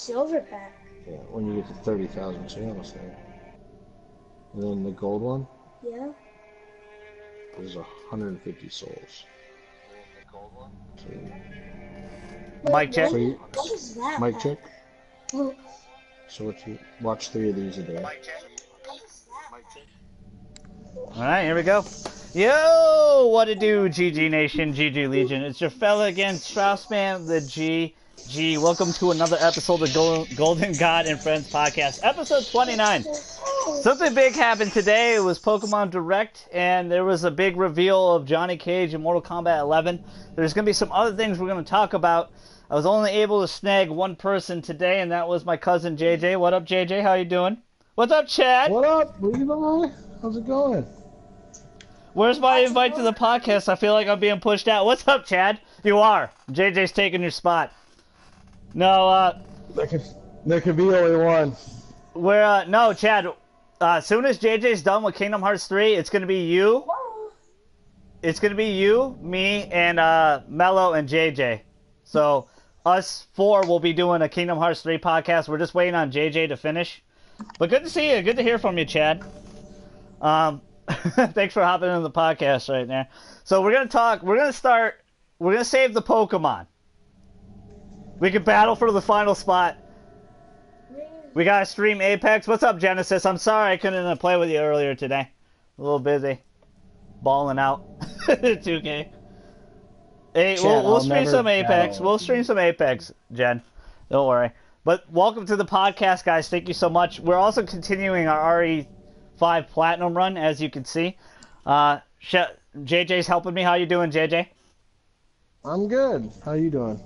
silver pack. Yeah, when you get to 30,000 channels there. And then the gold one? Yeah. There's 150 souls. So, Mic check. so you, What is that? mic check. Oh, So what you watch 3 of these a day. Alright, here we go. Yo, what it do, GG Nation, GG Legion. It's your fella again, StraussMan, the GG. Welcome to another episode of Golden God and Friends podcast, episode 29. Something big happened today. It was Pokemon Direct, and there was a big reveal of Johnny Cage in Mortal Kombat 11. There's going to be some other things we're going to talk about. I was only able to snag one person today, and that was my cousin JJ. What up, JJ? How you doing? What's up, Chad? What up, Levi? How's it going? Where's my invite to the podcast? I feel like I'm being pushed out. What's up, Chad? You are. JJ's taking your spot. No, There could be only one. no, Chad. As soon as JJ's done with Kingdom Hearts 3, it's gonna be you. It's gonna be you, me, and Mello and JJ. So us 4 will be doing a Kingdom Hearts 3 podcast. We're just waiting on JJ to finish. But good to see you. Good to hear from you, Chad. Thanks for hopping into the podcast right now. So we're gonna talk. We're gonna save the Pokemon. We can battle for the final spot. We gotta stream Apex. What's up, Genesis? I'm sorry I couldn't play with you earlier today. A little busy, balling out. 2K. Hey, Chad, we'll stream never some Apex. battle. We'll stream some Apex, Jen. Don't worry. But welcome to the podcast, guys. Thank you so much. We're also continuing our RE5 Platinum run, as you can see. JJ's helping me. How you doing, JJ? I'm good. How you doing?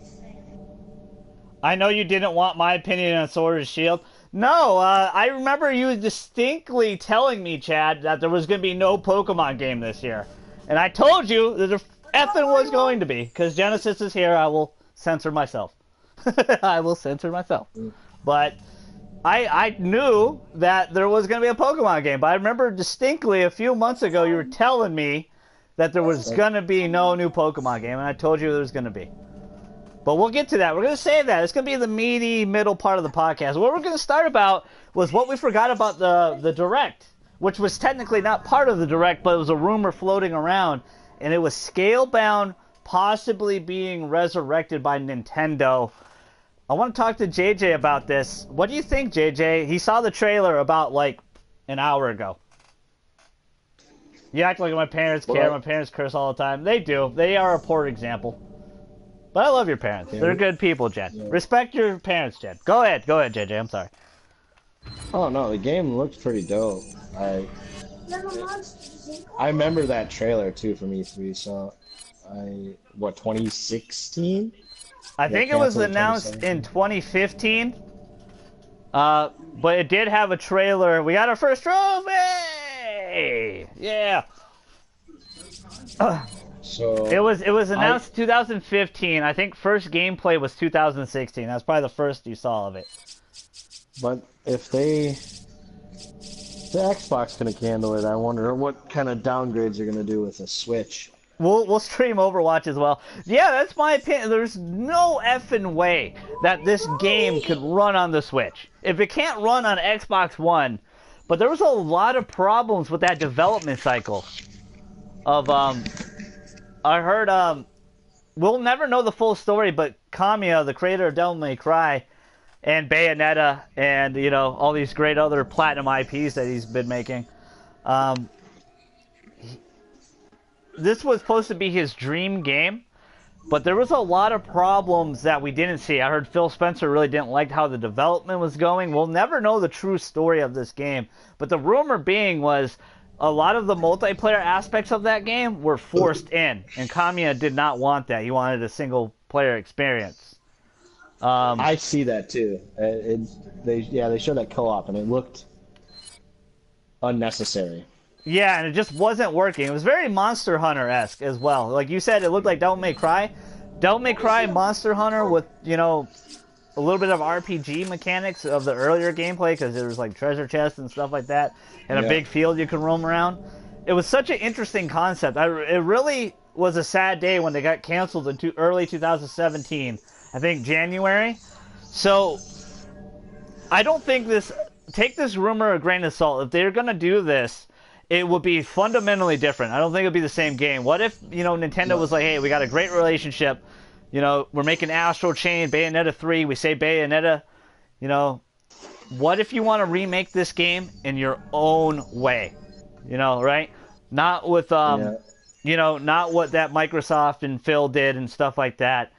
I know you didn't want my opinion on Sword and Shield. No, I remember you distinctly telling me, Chad, that there was going to be no Pokemon game this year. And I told you that there effing was going to be. Because Genesis is here, I will censor myself. I will censor myself. But I knew that there was going to be a Pokemon game. But I remember distinctly a few months ago you were telling me that there was going to be no new Pokemon game. And I told you there was going to be. But we'll get to that. We're going to save that. It's going to be the meaty middle part of the podcast. What we're going to start about was what we forgot about the Direct, which was technically not part of the Direct, but it was a rumor floating around. And it was Scalebound possibly being resurrected by Nintendo. I want to talk to JJ about this. What do you think, JJ? He saw the trailer about, like, an hour ago. You act like my parents care. My parents curse all the time. They do. They are a poor example. But I love your parents. They're good people, Jen. Yeah. Respect your parents, Jen. Go ahead, JJ. I'm sorry. Oh no, the game looks pretty dope. I remember that trailer too from E3. So, 2016? I think it was announced in 2015. But it did have a trailer. We got our first trophy! Yeah. So it was announced 2015. I think first gameplay was 2016. That's probably the first you saw of it. But if the Xbox can handle it, I wonder what kind of downgrades they're gonna do with the Switch. We'll stream Overwatch as well. Yeah, that's my opinion. There's no effing way that this game could run on the Switch. If it can't run on Xbox One, but there was a lot of problems with that development cycle of I heard, we'll never know the full story, but Kamiya, the creator of Devil May Cry, and Bayonetta, and, you know, all these great other platinum IPs that he's been making, this was supposed to be his dream game, but there was a lot of problems that we didn't see. I heard Phil Spencer really didn't like how the development was going. We'll never know the true story of this game, but the rumor being was a lot of the multiplayer aspects of that game were forced in, and Kamiya did not want that. He wanted a single-player experience. I see that too. They showed that co-op, and it looked unnecessary. Yeah, and it just wasn't working. It was very Monster Hunter-esque as well. Like you said, it looked like Devil May Cry. Devil May Cry, Monster Hunter with, you know, a little bit of RPG mechanics of the earlier gameplay, because there was like treasure chests and stuff like that, and a big field you can roam around. It was such an interesting concept. It really was a sad day when they got canceled in early 2017. I think January. So I don't think this. Take this rumor a grain of salt. If they're gonna do this, it would be fundamentally different. I don't think it'd be the same game. What if Nintendo was like, hey, we got a great relationship. We're making Astral Chain, Bayonetta 3. We say Bayonetta. What if you want to remake this game in your own way? Right? Not with not what that Microsoft and Phil did and stuff like that.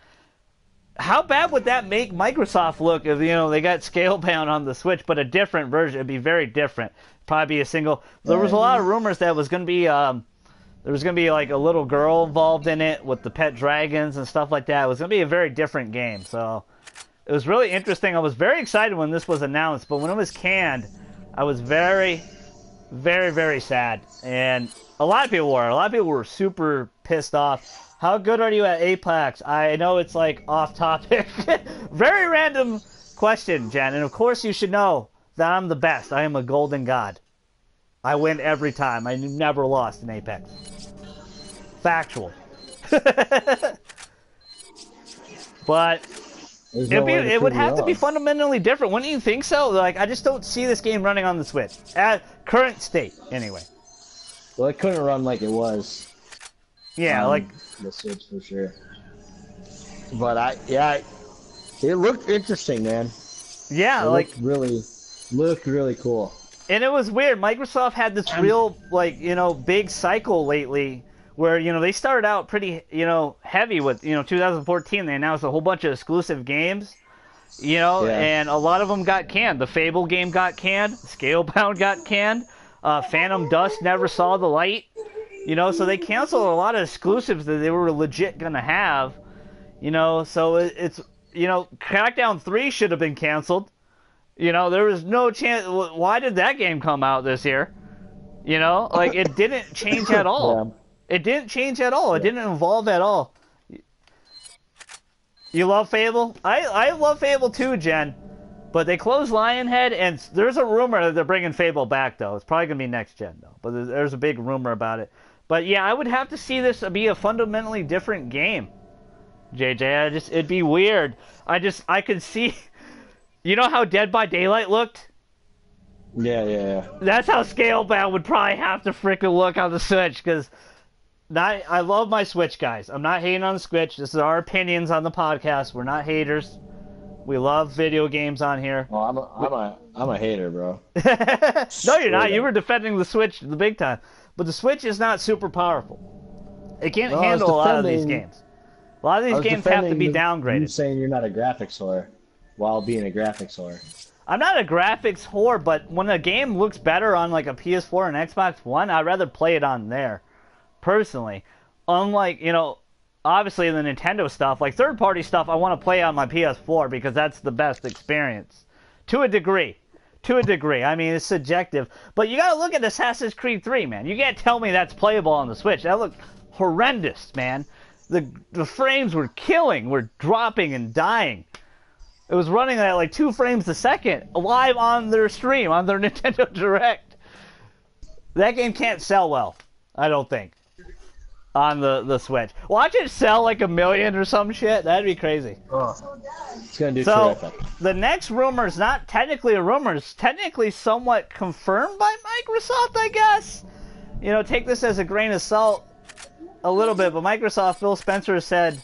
How bad would that make Microsoft look if they got Scalebound on the Switch, but a different version? It'd be very different. Probably be a single. There was a lot of rumors that was going to be there was going to be like a little girl involved in it with the pet dragons and stuff like that. It was going to be a very different game. So it was really interesting. I was very excited when this was announced, but when it was canned, I was very, very, very sad. And a lot of people were. A lot of people were super pissed off. How good are you at Apex? I know it's like off topic. Very random question, Jen. And of course you should know that I'm the best. I am a golden god. I win every time. I never lost in Apex. Factual. But it would have to be fundamentally different. Wouldn't you think so? Like, I just don't see this game running on the Switch. At current state, anyway. Well, it couldn't run like it was. Yeah, like the Switch for sure. But it looked interesting, man. Yeah, looked really cool. And it was weird. Microsoft had this real big cycle lately where they started out pretty heavy with 2014. They announced a whole bunch of exclusive games, and a lot of them got canned. The Fable game got canned. Scalebound got canned. Phantom Dust never saw the light. So they canceled a lot of exclusives that they were legit gonna have. So it's Crackdown 3 should have been canceled. There was no chance. Why did that game come out this year? Like it didn't change at all. Yeah. It didn't change at all. It didn't evolve at all. You love Fable? I love Fable too, Jen. But they closed Lionhead, and there's a rumor that they're bringing Fable back, though. It's probably going to be next gen, though. But there's a big rumor about it. But yeah, I would have to see this be a fundamentally different game, JJ. It'd be weird. I could see... You know how Dead by Daylight looked? Yeah. That's how Scalebound would probably have to frickin' look on the Switch, because... I love my Switch, guys. I'm not hating on the Switch. This is our opinions on the podcast. We're not haters. We love video games on here. Well, I'm a hater, bro. No, you're not. You were defending the Switch the big time. But the Switch is not super powerful. It can't handle a lot of these games. A lot of these games have to be downgraded. You saying you're not a graphics whore while being a graphics whore. I'm not a graphics whore, but when a game looks better on like a PS4 and Xbox One, I'd rather play it on there. Personally, unlike obviously the Nintendo stuff, like third-party stuff, I want to play on my PS4 because that's the best experience, to a degree. I mean, it's subjective, but you got to look at Assassin's Creed 3, man. You can't tell me that's playable on the Switch. That looked horrendous, man. The frames were dropping and dying. It was running at like 2 frames a second live on their stream on their Nintendo Direct. That game can't sell well, I don't think. On the Switch. Watch it sell like 1 million or some shit. That'd be crazy. It's gonna do terrific. The next rumor is not technically a rumor. It's technically somewhat confirmed by Microsoft, I guess. Take this as a grain of salt a little bit, but Microsoft, Phil Spencer said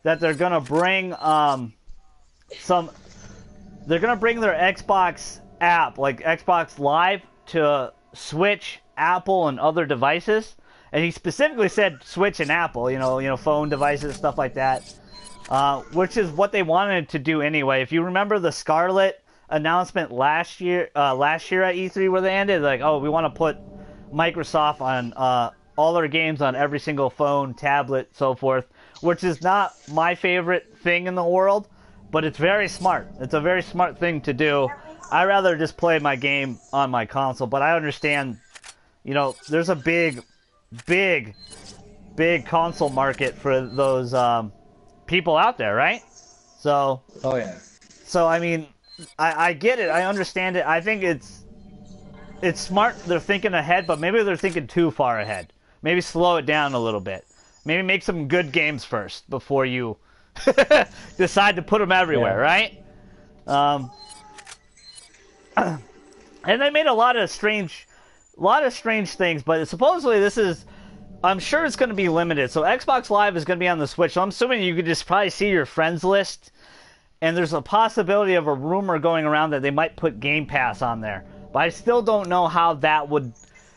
that they're gonna bring they're gonna bring their Xbox app, like Xbox Live, to Switch, Apple, and other devices. And he specifically said Switch and Apple, phone devices, stuff like that, which is what they wanted to do anyway. If you remember the Scarlet announcement last year at E3 where they ended, like, oh, we want to put Microsoft on all their games on every single phone, tablet, so forth, which is not my favorite thing in the world, but it's very smart. It's a very smart thing to do. I'd rather just play my game on my console, but I understand, there's a big console market for those people out there, right? So. Oh yeah. So I mean, I get it. I understand it. I think it's smart. They're thinking ahead, but maybe they're thinking too far ahead. Maybe slow it down a little bit. Maybe make some good games first before you decide to put them everywhere, right? And they made a lot of strange things, but supposedly this is, I'm sure it's going to be limited. So Xbox Live is going to be on the Switch. So I'm assuming you could just probably see your friends list, and there's a possibility of a rumor going around that they might put Game Pass on there. But I still don't know how that would.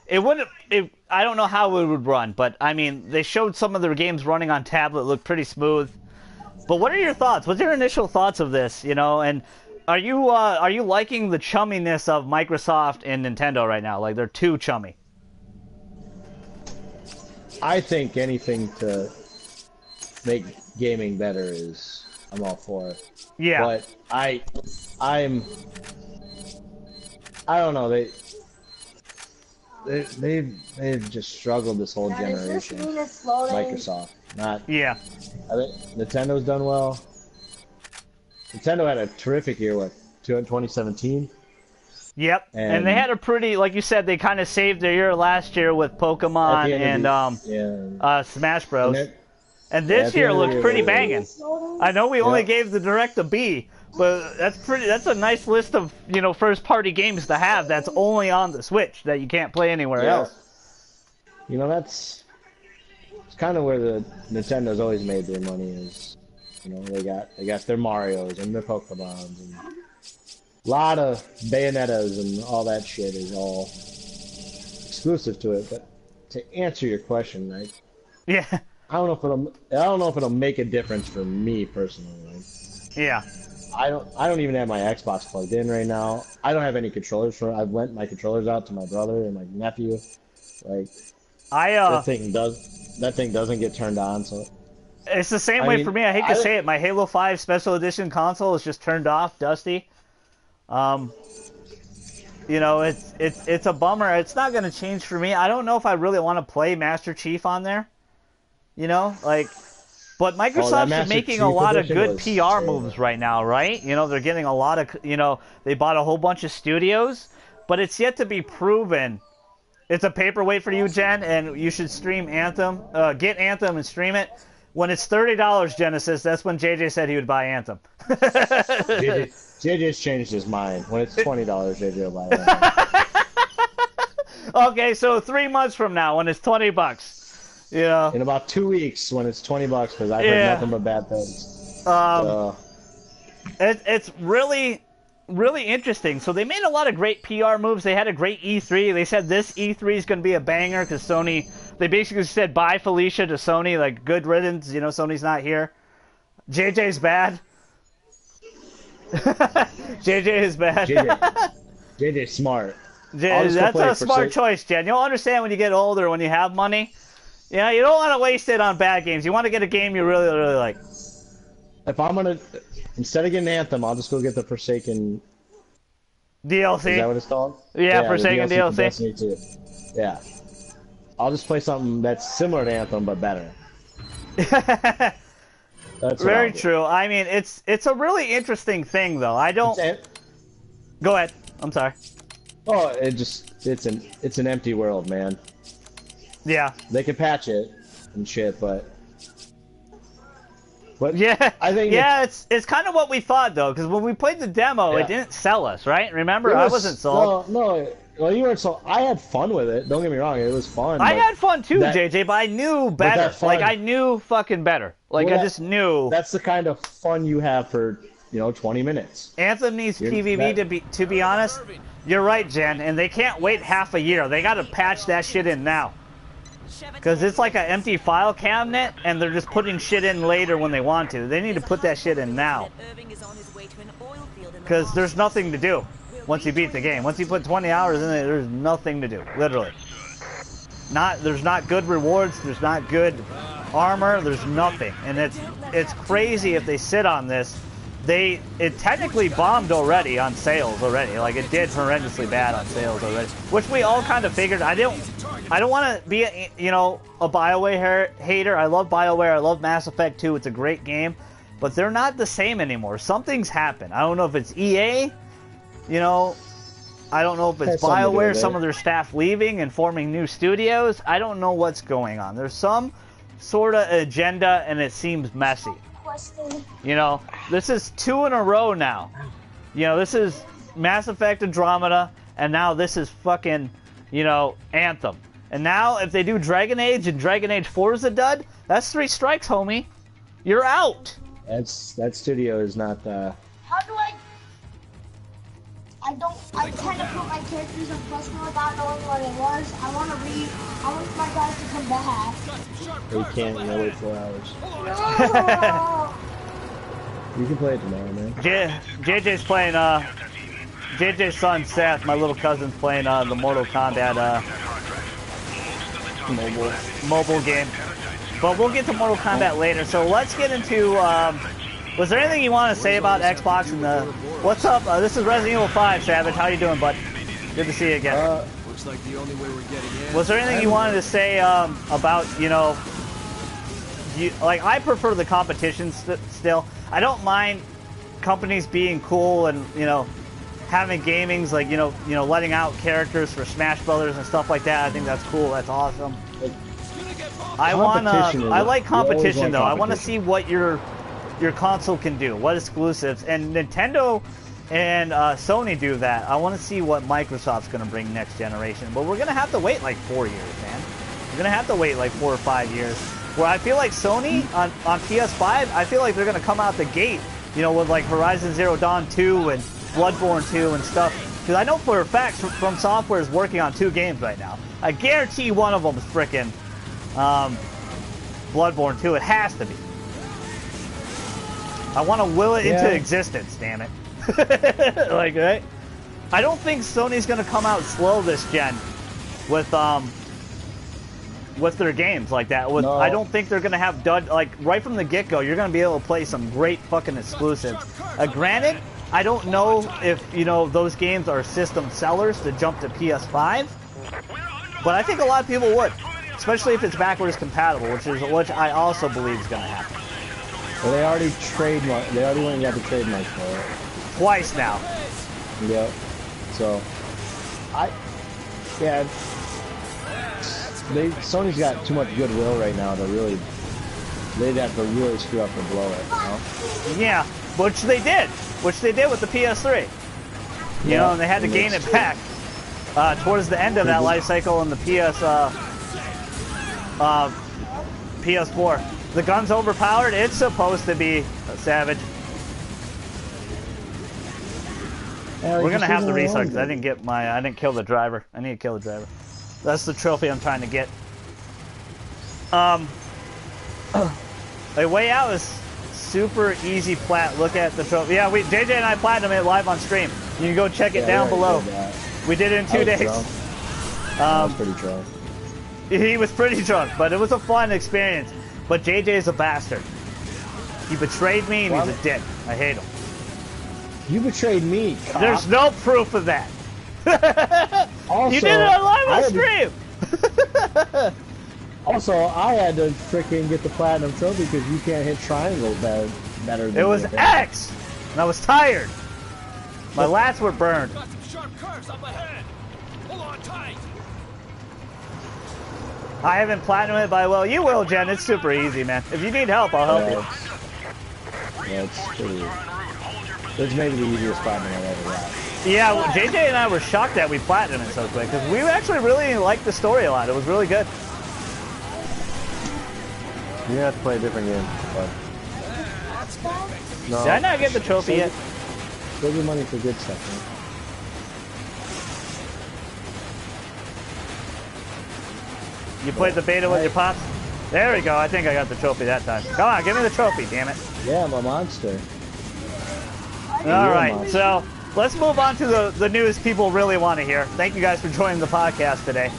I don't know how it would run. But I mean, they showed some of their games running on tablet, looked pretty smooth. But what are your thoughts? What's your initial thoughts of this? You know, and are you liking the chumminess of Microsoft and Nintendo right now? Like, they're too chummy. I think anything to make gaming better I'm all for it. Yeah. But I don't know. They've just struggled this whole generation. Microsoft, not. Yeah. I think Nintendo's done well. Nintendo had a terrific year, 2017? Yep, and they had a pretty, like you said, they kind of saved their year last year with Pokemon and Smash Bros. And this year looks pretty banging. I know we only gave the Direct a B, but that's a nice list of, you know, first-party games to have that's only on the Switch that you can't play anywhere else. You know, it's kind of where the Nintendo's always made their money is. You know, they got their Marios and their Pokemons and a lot of Bayonettas and all that shit is all exclusive to it. But to answer your question, like, I don't know if it'll make a difference for me personally. Like, yeah. I don't even have my Xbox plugged in right now. I don't have any controllers for it. I've lent my controllers out to my brother and my nephew. Like, that thing doesn't get turned on, so. It's the same way for me. I hate to say it. My Halo 5 Special Edition console is just turned off, dusty. You know, it's a bummer. It's not going to change for me. I don't know if I really want to play Master Chief on there. You know, like, but Microsoft's making a lot of good PR moves right now, right? You know, they're getting a lot of, you know, they bought a whole bunch of studios, but it's yet to be proven. It's a paperweight for you, Jen, and you should stream Anthem. Get Anthem and stream it. When it's $30, Genesis, that's when JJ said he would buy Anthem. JJ's changed his mind. When it's $20, JJ will buy Anthem. Okay, so 3 months from now, when it's $20, you know. In about 2 weeks, when it's $20, because I've heard nothing but bad things. It's really, really interesting. So they made a lot of great PR moves. They had a great E3. They said this E3 is going to be a banger because Sony. They basically said bye Felicia to Sony, like good riddance. You know, Sony's not here. JJ's bad. JJ is bad. JJ's smart. That's a smart choice, Jen. You'll understand when you get older, when you have money. Yeah, you don't want to waste it on bad games. You want to get a game you really, really like. If I'm gonna, instead of getting Anthem, I'll just go get the Forsaken DLC. Is that what it's called? Yeah, Forsaken DLC. Destiny 2. Yeah. I'll just play something that's similar to Anthem but better. That's very true. I mean, it's a really interesting thing, though. I don't. Go ahead. I'm sorry. Oh, it's an empty world, man. Yeah. They can patch it and shit, but yeah, I think it's kind of what we thought, though, because when we played the demo, it didn't sell us, right? Remember, I wasn't sold. No. Well, you weren't sold. I had fun with it. Don't get me wrong, it was fun. I had fun too, JJ, but I knew better. Like, I knew fucking better. Like, I just knew. That's the kind of fun you have for, 20 minutes. Anthem needs PvP to be honest. You're right, Jen, and they can't wait half a year. They got to patch that shit in now. Because it's like an empty file cabinet, and they're just putting shit in later when they want to. They need to put that shit in now. Because there's nothing to do once you beat the game. Once you put 20 hours in it, there's nothing to do, literally. There's not good rewards, there's not good armor, there's nothing. And it's crazy if they sit on this. It technically bombed already on sales already. Like, it did horrendously bad on sales already, which we all kind of figured. I don't want to be a BioWare hater. I love BioWare. I love Mass Effect 2. It's a great game, but they're not the same anymore. Something's happened. I don't know if it's EA. I don't know if it's BioWare. Some of their staff leaving and forming new studios. I don't know what's going on. There's some sort of agenda, and it seems messy. This is 2 in a row now. This is Mass Effect Andromeda, and now this is fucking, you know, Anthem. And now if they do Dragon Age and Dragon Age 4 is a dud, that's 3 strikes, homie. You're out. That studio is not. How do I kind of put my characters in plus mode without knowing what it was. I want my guys to come back. You can't. You wait 4 hours. No! You can play it tomorrow, man. JJ's playing. JJ's son Seth, my little cousin's playing the Mortal Kombat mobile game. But we'll get to Mortal Kombat later. So let's get into. Was there anything you want to say about Xbox and the? What's up? This is Resident Evil 5, Savage. How you doing, bud? Good to see you again. Looks like the only way we're getting in. Was there anything you wanted to say about, you know? Like, I prefer the competition still. I don't mind companies being cool and, you know, having gamings, like, you know, letting out characters for Smash Brothers and stuff like that. I think that's cool. That's awesome. I like competition though. I want to see what your console can do, what exclusives, and Nintendo and Sony do that. I want to see what Microsoft's going to bring next generation, but we're going to have to wait like 4 years, man. We're going to have to wait like 4 or 5 years. Where I feel like Sony on PS5, I feel like they're going to come out the gate, you know, with like Horizon Zero Dawn 2 and Bloodborne 2 and stuff. Because I know for a fact From Software is working on 2 games right now. I guarantee one of them is frickin' Bloodborne 2. It has to be. I want to will it into existence, damn it. Like, right? I don't think Sony's going to come out slow this gen with their games like that. No. I don't think they're going to have dud, like, right from the get-go, you're going to be able to play some great fucking exclusives. Granted, I don't know if, you know, those games are system sellers to jump to PS5, but I think a lot of people would, especially if it's backwards compatible, which I also believe is going to happen. Well, they already went and got the trademark for it. Twice now. Yep. So, Sony's got too much goodwill right now to really, they'd have to really screw up and blow it, you know? Yeah, which they did with the PS3. You know, and they had to gain it back towards the end of that life cycle in the PS4. The gun's overpowered. It's supposed to be Savage. We're gonna have to restart because I didn't kill the driver. I need to kill the driver. That's the trophy I'm trying to get. A way out is super easy plat. Look at the trophy. Yeah, JJ and I platinum it live on stream. You can go check it down below. We did it in 2 days. I was pretty drunk. He was pretty drunk, but it was a fun experience. But JJ is a bastard. He betrayed me and he's a dick. I hate him. You betrayed me, cop. There's no proof of that. Also, you did it on live on stream. Also, I had to freaking get the platinum trophy because you can't hit triangle better than it was X, and I was tired. My lats were burned. Got some sharp curves up ahead. Hold on tight. I haven't platinumed it, but well, you will, Jen. It's super easy, man. If you need help, I'll help you. Yeah, it's pretty. It's maybe the easiest platinum I've ever had. Yeah, well, JJ and I were shocked that we platinumed it so quick because we actually really liked the story a lot. It was really good. You have to play a different game. But... No. Did I not get the trophy yet? Save your money for good stuff, man. You played the beta with your pops? There we go. I think I got the trophy that time. Come on, give me the trophy, damn it. Yeah, I'm a monster. Alright, so let's move on to the news people really want to hear. Thank you guys for joining the podcast today.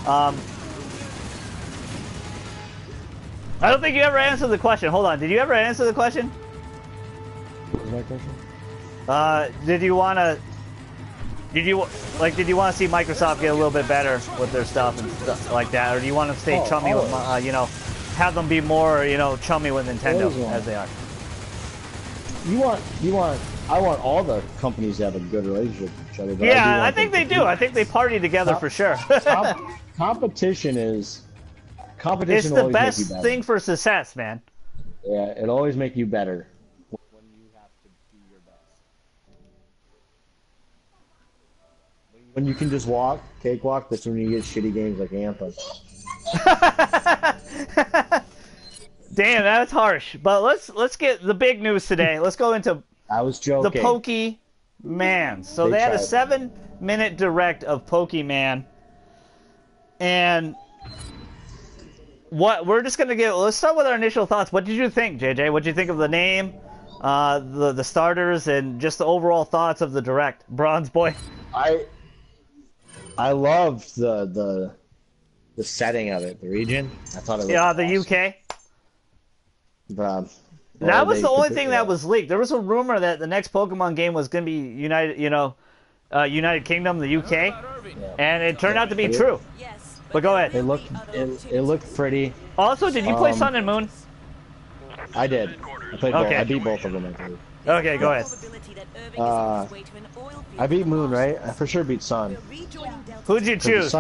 I don't think you ever answered the question. Hold on, did you ever answer the question? What was my question? Did you want to see Microsoft get a little bit better with their stuff and stuff like that, or do you want to stay chummy with, you know, have them be more, you know, chummy with Nintendo as they are? I want all the companies to have a good relationship with each other. But yeah, I think they do. I think they party together for sure. Competition is it's the best thing for success, man. Yeah, it'll always make you better when you have to be your best. when you can just walk, cakewalk, that's when you get shitty games like Anthem. Damn, that's harsh. But let's get the big news today. Let's go into I was the joking. Pokemon. So they had a tried. 7-minute direct of Pokemon, and what we're just gonna get. Let's start with our initial thoughts. What did you think, JJ? What did you think of the name, the starters, and just the overall thoughts of the direct? Bronze Boy. I loved the setting of it, the region. I thought it was the awesome. UK. But, That was the only thing that was leaked. There was a rumor that the next Pokemon game was going to be United Kingdom, the UK, and it turned out to be true. But go ahead. It looked pretty. Also, did you play Sun and Moon? I did. I played both. I beat both of them, I believe. Okay, go ahead. I beat Moon, right? I for sure beat Sun. Who'd you choose? The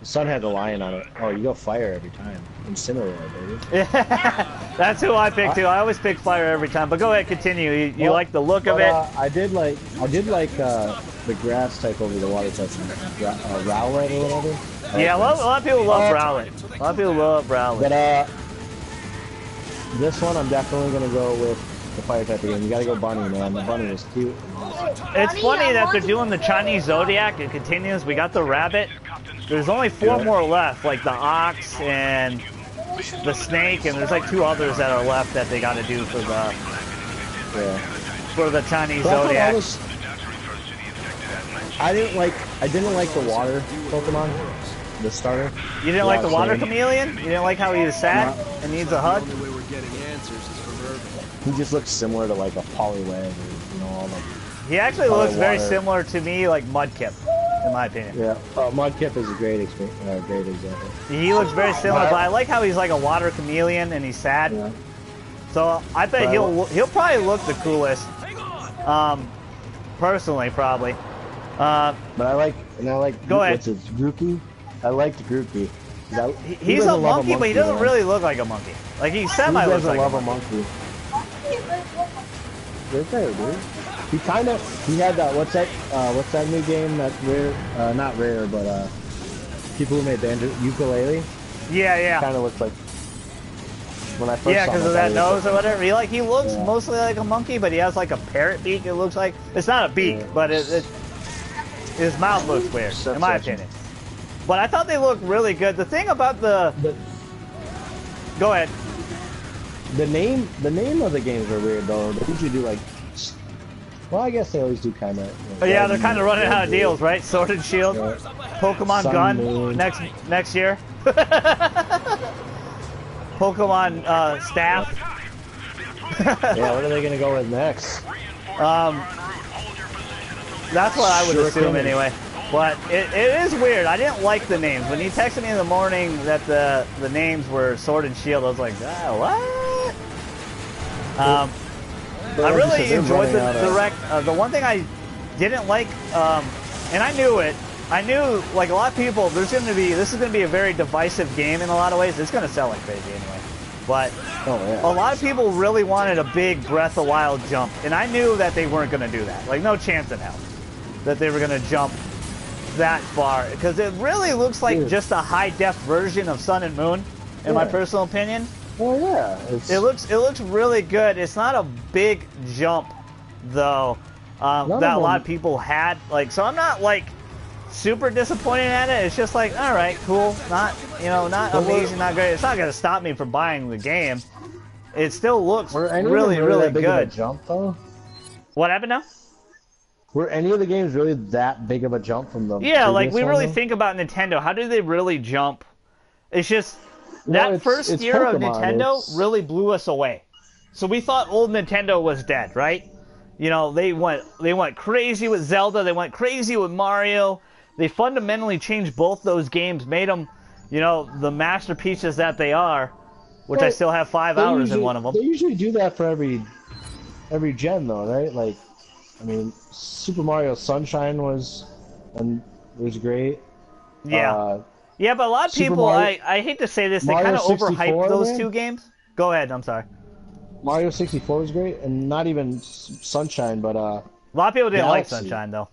Sun had the lion on it. Oh, you go fire every time. Incinerate, baby. That's who I picked too. I always pick fire every time. But go ahead, continue. You like the look of it? I did like the grass type over the water type. Rowlet or whatever. Yeah, a lot of people love Rowlet. A lot of people love Rowlet. But this one I'm definitely gonna go with the fire type again. You gotta go bunny, man. The bunny is cute. It's funny that they're doing the Chinese Zodiac. It continues. We got the rabbit. There's only 4 more left, like the ox and the snake, and there's like 2 others that are left that they got to do for the Chinese Zodiac. I didn't like the water Pokemon, the starter. You didn't like the water chameleon? You didn't like how he was sad and needs a hug? The only way we're getting answers is from Irving. He just looks similar to like a Poliwag or all the. He actually looks very similar to me, like Mudkip, in my opinion. Yeah, Mudkip is a great example. He looks very similar, but I like how he's like a water chameleon and he's sad. Yeah. So I bet he'll probably look the coolest. Personally, probably. But I like. Go ahead. What's his Grookey? I liked Grookey. He's a monkey, but he doesn't really look like a monkey. Like he semi looks like a monkey. Right there, dude. He had that. What's that new game that Rare? Not Rare, but people who made banjo ukulele. Yeah. Kind of looks like. When I first saw because him, of that nose or whatever. He looks mostly like a monkey, but he has like a parrot beak. It looks like it's not a beak, but his mouth looks weird, in my opinion. But I thought they looked really good. The thing about go ahead. The name of the games are weird though. They usually do like. Well, I guess they always do kind of. Yeah, they're kind of running out of deals, right? Sword and Shield, Pokemon Sun, Gun Moon. next year. Pokemon Staff. Yeah, what are they gonna go with next? That's what I would Sure assume can. anyway. But it is weird. I didn't like the names. When he texted me in the morning that the names were Sword and Shield, I was like, what? I really enjoyed the direct. The one thing I didn't like, and I knew it. I knew, like a lot of people, this is going to be a very divisive game in a lot of ways. It's going to sell like crazy anyway. But a lot of people really wanted a big Breath of the Wild jump, and I knew that they weren't going to do that. Like, no chance in hell that they were going to jump that far, because it really looks like just a high-def version of Sun and Moon, in my personal opinion. Oh yeah, it looks really good. It's not a big jump though that a lot of people had. Like, so I'm not like super disappointed at it. It's just like, all right, cool. Not amazing, not great. It's not gonna stop me from buying the game. It still looks really big good. Of a jump though. What happened now? Were any of the games really that big of a jump from the? Yeah, like we really though? think about Nintendo. How do they really jump? It's just. That first year Pokemon, of Nintendo really blew us away. So we thought old Nintendo was dead, right? You know, they went crazy with Zelda, they went crazy with Mario. They fundamentally changed both those games, made them, the masterpieces that they are, which I still have 5 hours in one of them. They usually do that for every gen though, right? Like, I mean, Super Mario Sunshine was great. Yeah. Yeah, but a lot of people, I hate to say this, they kind of overhyped those two games. Go ahead, I'm sorry. Mario 64 was great, and not even Sunshine, but a lot of people didn't Galaxy. like Sunshine, though.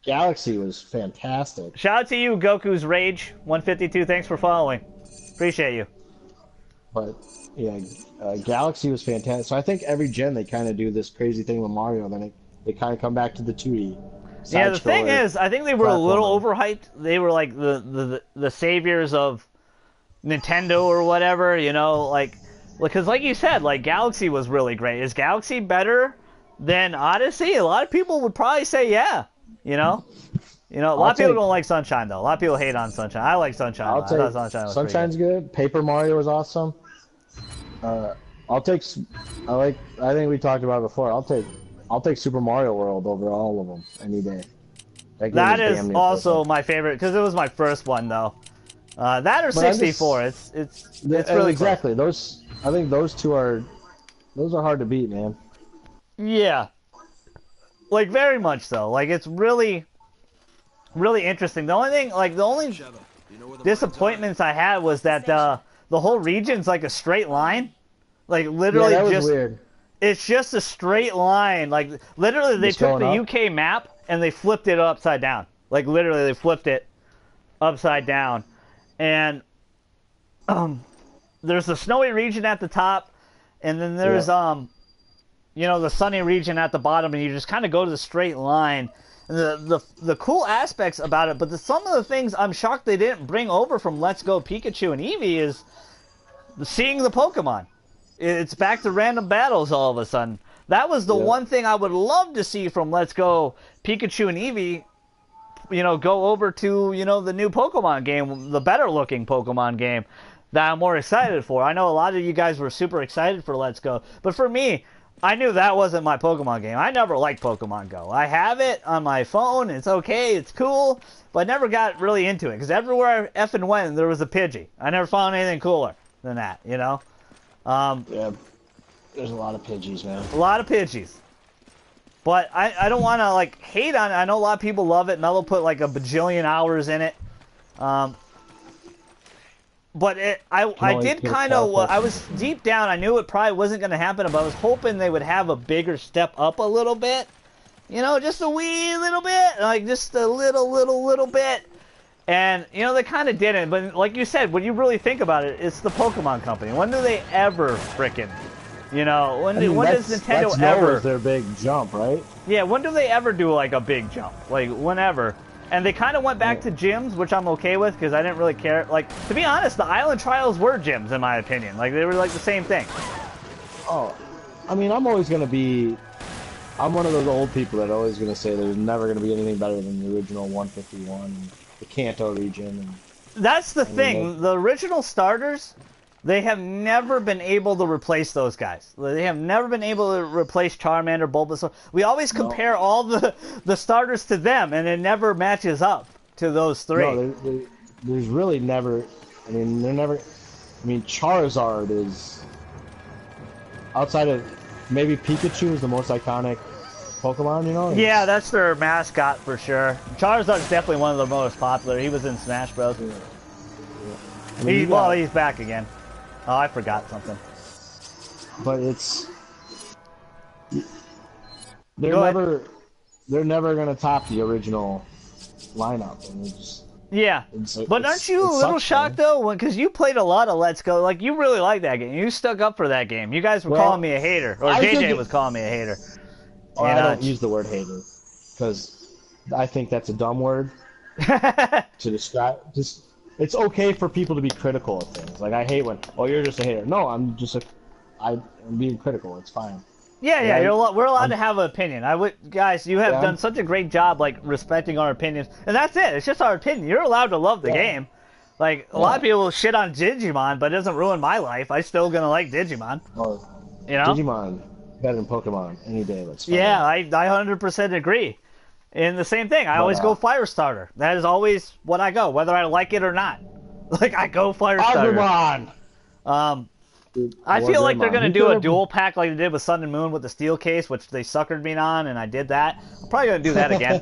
Galaxy was fantastic. Shout out to you, Goku's Rage 152. Thanks for following. Appreciate you. But yeah, Galaxy was fantastic. So I think every gen they kind of do this crazy thing with Mario, then they kind of come back to the 2D. Yeah, the thing is, I think they were a little overhyped. They were like the saviors of Nintendo or whatever, you know, like, because like you said, like Galaxy was really great. Is Galaxy better than Odyssey? A lot of people would probably say yeah, you know. A lot of people don't like Sunshine though. A lot of people hate on Sunshine. I like Sunshine. I thought Sunshine was Sunshine's good. Paper Mario was awesome. I think we talked about it before. I'll take Super Mario World over all of them any day. That is also my favorite because it was my first one though. That or 64. It's really exactly close. I think those two are hard to beat, man. Yeah, like very much so. Like it's really interesting. The only disappointments I had was that the whole region's like a straight line. Like literally that was weird. It's just a straight line. Like literally they took the UK map and they flipped it upside down. Like literally they flipped it upside down. And there's the snowy region at the top, and then there's the sunny region at the bottom, and you just kind of go to the straight line. And the cool aspects about it, but some of the things I'm shocked they didn't bring over from Let's Go Pikachu and Eevee is seeing the Pokemon. It's back to random battles all of a sudden. That was the one thing I would love to see from Let's Go Pikachu and Eevee. Go over to, the new Pokemon game, the better looking Pokemon game that I'm more excited for. I know a lot of you guys were super excited for Let's Go, but for me, I knew that wasn't my Pokemon game. I never liked Pokemon Go. I have it on my phone, it's okay, it's cool, but I never got really into it, because everywhere I effing went, there was a Pidgey. I never found anything cooler than that, yeah, there's a lot of Pidgeys, man. A lot of Pidgeys. But I don't want to, hate on it. I know a lot of people love it. Mello put, a bajillion hours in it. But I did kind of... I was deep down. I knew it probably wasn't going to happen, but I was hoping they would have a bigger step up a little bit. Just a wee little bit. Just a little bit. And, they kind of didn't. But like you said, when you really think about it, it's the Pokemon Company. When do they ever frickin'... when does Nintendo ever... their big jump, right? Yeah, when do they ever do, a big jump? Whenever. And they kind of went back to gyms, which I'm okay with, because I didn't really care. To be honest, the Island Trials were gyms, in my opinion. They were, the same thing. Oh, I mean, I'm always going to be... I'm one of those old people that are always going to say there's never going to be anything better than the original 151, the Kanto region. And, that's the thing. The original starters... They have never been able to replace those guys. They have never been able to replace Charmander, Bulbasaur. We always compare all the starters to them, and it never matches up to those three. No, there's really never... I mean, they're never... I mean, Charizard is... Outside of... Maybe Pikachu is the most iconic Pokemon, Yeah, that's their mascot for sure. Charizard's definitely one of the most popular. He was in Smash Bros. Yeah. I mean, he's back again. Oh, I forgot something. But they're never gonna top the original lineup. And but aren't you a little shocked though, because you played a lot of Let's Go, you really like that game. You stuck up for that game. You guys were calling me a hater, or JJ was calling me a hater. I don't use the word hater, because I think that's a dumb word to describe. It's okay for people to be critical of things. I hate when, you're just a hater. No, I'm being critical. It's fine. Yeah, we're allowed to have an opinion. Guys, you have done such a great job, respecting our opinions, and that's it. It's just our opinion. You're allowed to love the game. A lot of people shit on Digimon, but it doesn't ruin my life. I'm still gonna like Digimon. Digimon better than Pokemon any day. Let's find out. I 100% agree. And the same thing, I always go Firestarter. That is always what I go, whether I like it or not. I go Firestarter. I feel like they're going to do a dual pack like they did with Sun and Moon with the steel case, which they suckered me on, and I did that. I'm probably going to do that again.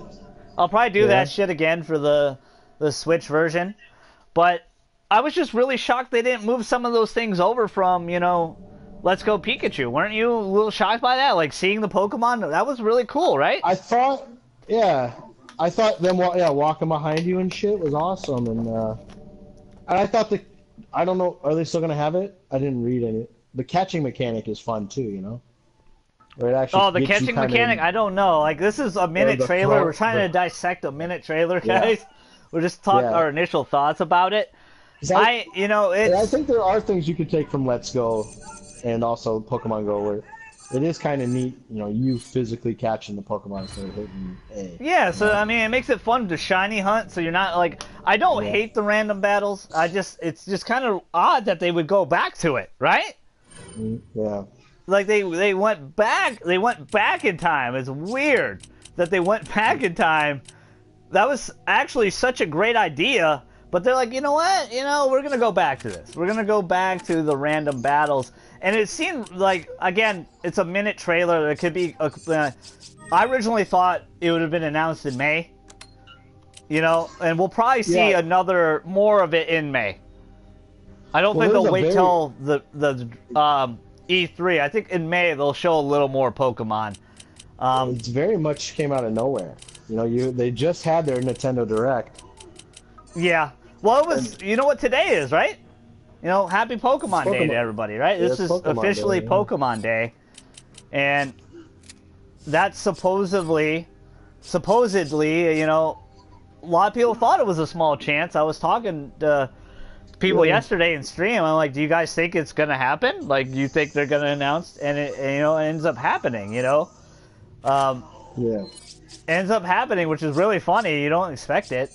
I'll probably do that shit again for the Switch version. But I was just really shocked they didn't move some of those things over from, Let's Go Pikachu. Weren't you a little shocked by that? Seeing the Pokemon? That was really cool, right? I thought... Yeah, I thought them walking behind you and shit was awesome, and I thought I don't know, are they still gonna have it? I didn't read any. The catching mechanic is fun too, you know. Where it actually The gets you catching kinda mechanic, I don't know. Like, this is a minute trailer. We're trying to dissect a minute trailer, guys. Yeah. We're just talking our initial thoughts about it. I think there are things you could take from Let's Go and also Pokemon Go where it is kind of neat, you know, you physically catching the Pokemon instead of hitting A. Yeah, so I mean, it makes it fun to shiny hunt, so you're not like, I don't hate the random battles. It's just kind of odd that they would go back to it, right? Yeah. Like they went back in time. It's weird that they went back in time. That was actually such a great idea, but they're like, you know what? You know, we're gonna go back to this. We're gonna go back to the random battles. And it seemed like, again, it's a minute trailer. It could be. I originally thought it would have been announced in May. You know, and we'll probably see more of it in May. I don't think they'll wait till the E3. I think in May they'll show a little more Pokemon. It's very much came out of nowhere. You know, they just had their Nintendo Direct. Yeah. Well, it was. You know what today is, right? You know, happy Pokemon Day to everybody, right? This is officially Pokemon Day, and that's supposedly, you know, a lot of people thought it was a small chance. I was talking to people yesterday in stream. I'm like, do you guys think it's gonna happen? Like, do you think they're gonna announce? And it ends up happening. You know, ends up happening, which is really funny. You don't expect it.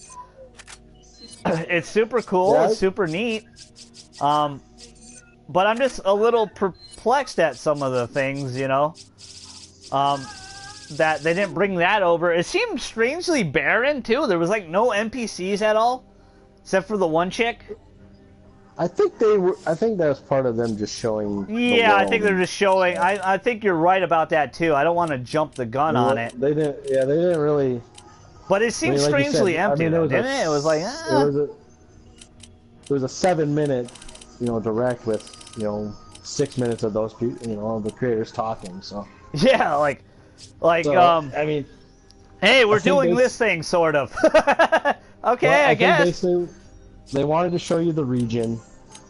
It's super cool. It's super neat. But I'm just a little perplexed at some of the things, you know, that they didn't bring that over. It seemed strangely barren, too. There was, like, no NPCs at all, except for the one chick. I think that was part of them just showing Yeah, I think they're just showing. I think you're right about that, too. I don't want to jump the gun on it. They didn't really... But it seemed strangely empty, didn't it? It was like, It was a 7-minute, you know, direct with, you know, 6 minutes of those people, you know, the creators talking. So yeah, I mean, hey, we're doing this thing, sort of. Okay, I guess. Basically, they wanted to show you the region.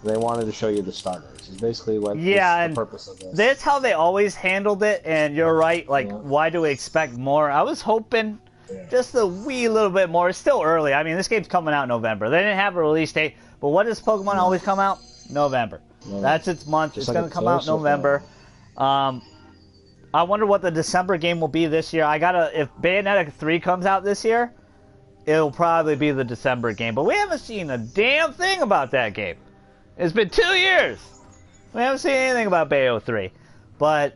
They wanted to show you the starters. Is basically what the purpose of this. That's how they always handled it. And you're right. Like, why do we expect more? I was hoping. Just a wee little bit more. It's still early. I mean, this game's coming out in November. They didn't have a release date, but what does Pokemon always come out? November. That's its month. It's going to come out in November. I wonder what the December game will be this year. If Bayonetta 3 comes out this year, it'll probably be the December game. But we haven't seen a damn thing about that game. It's been 2 years. We haven't seen anything about Bayo 3. But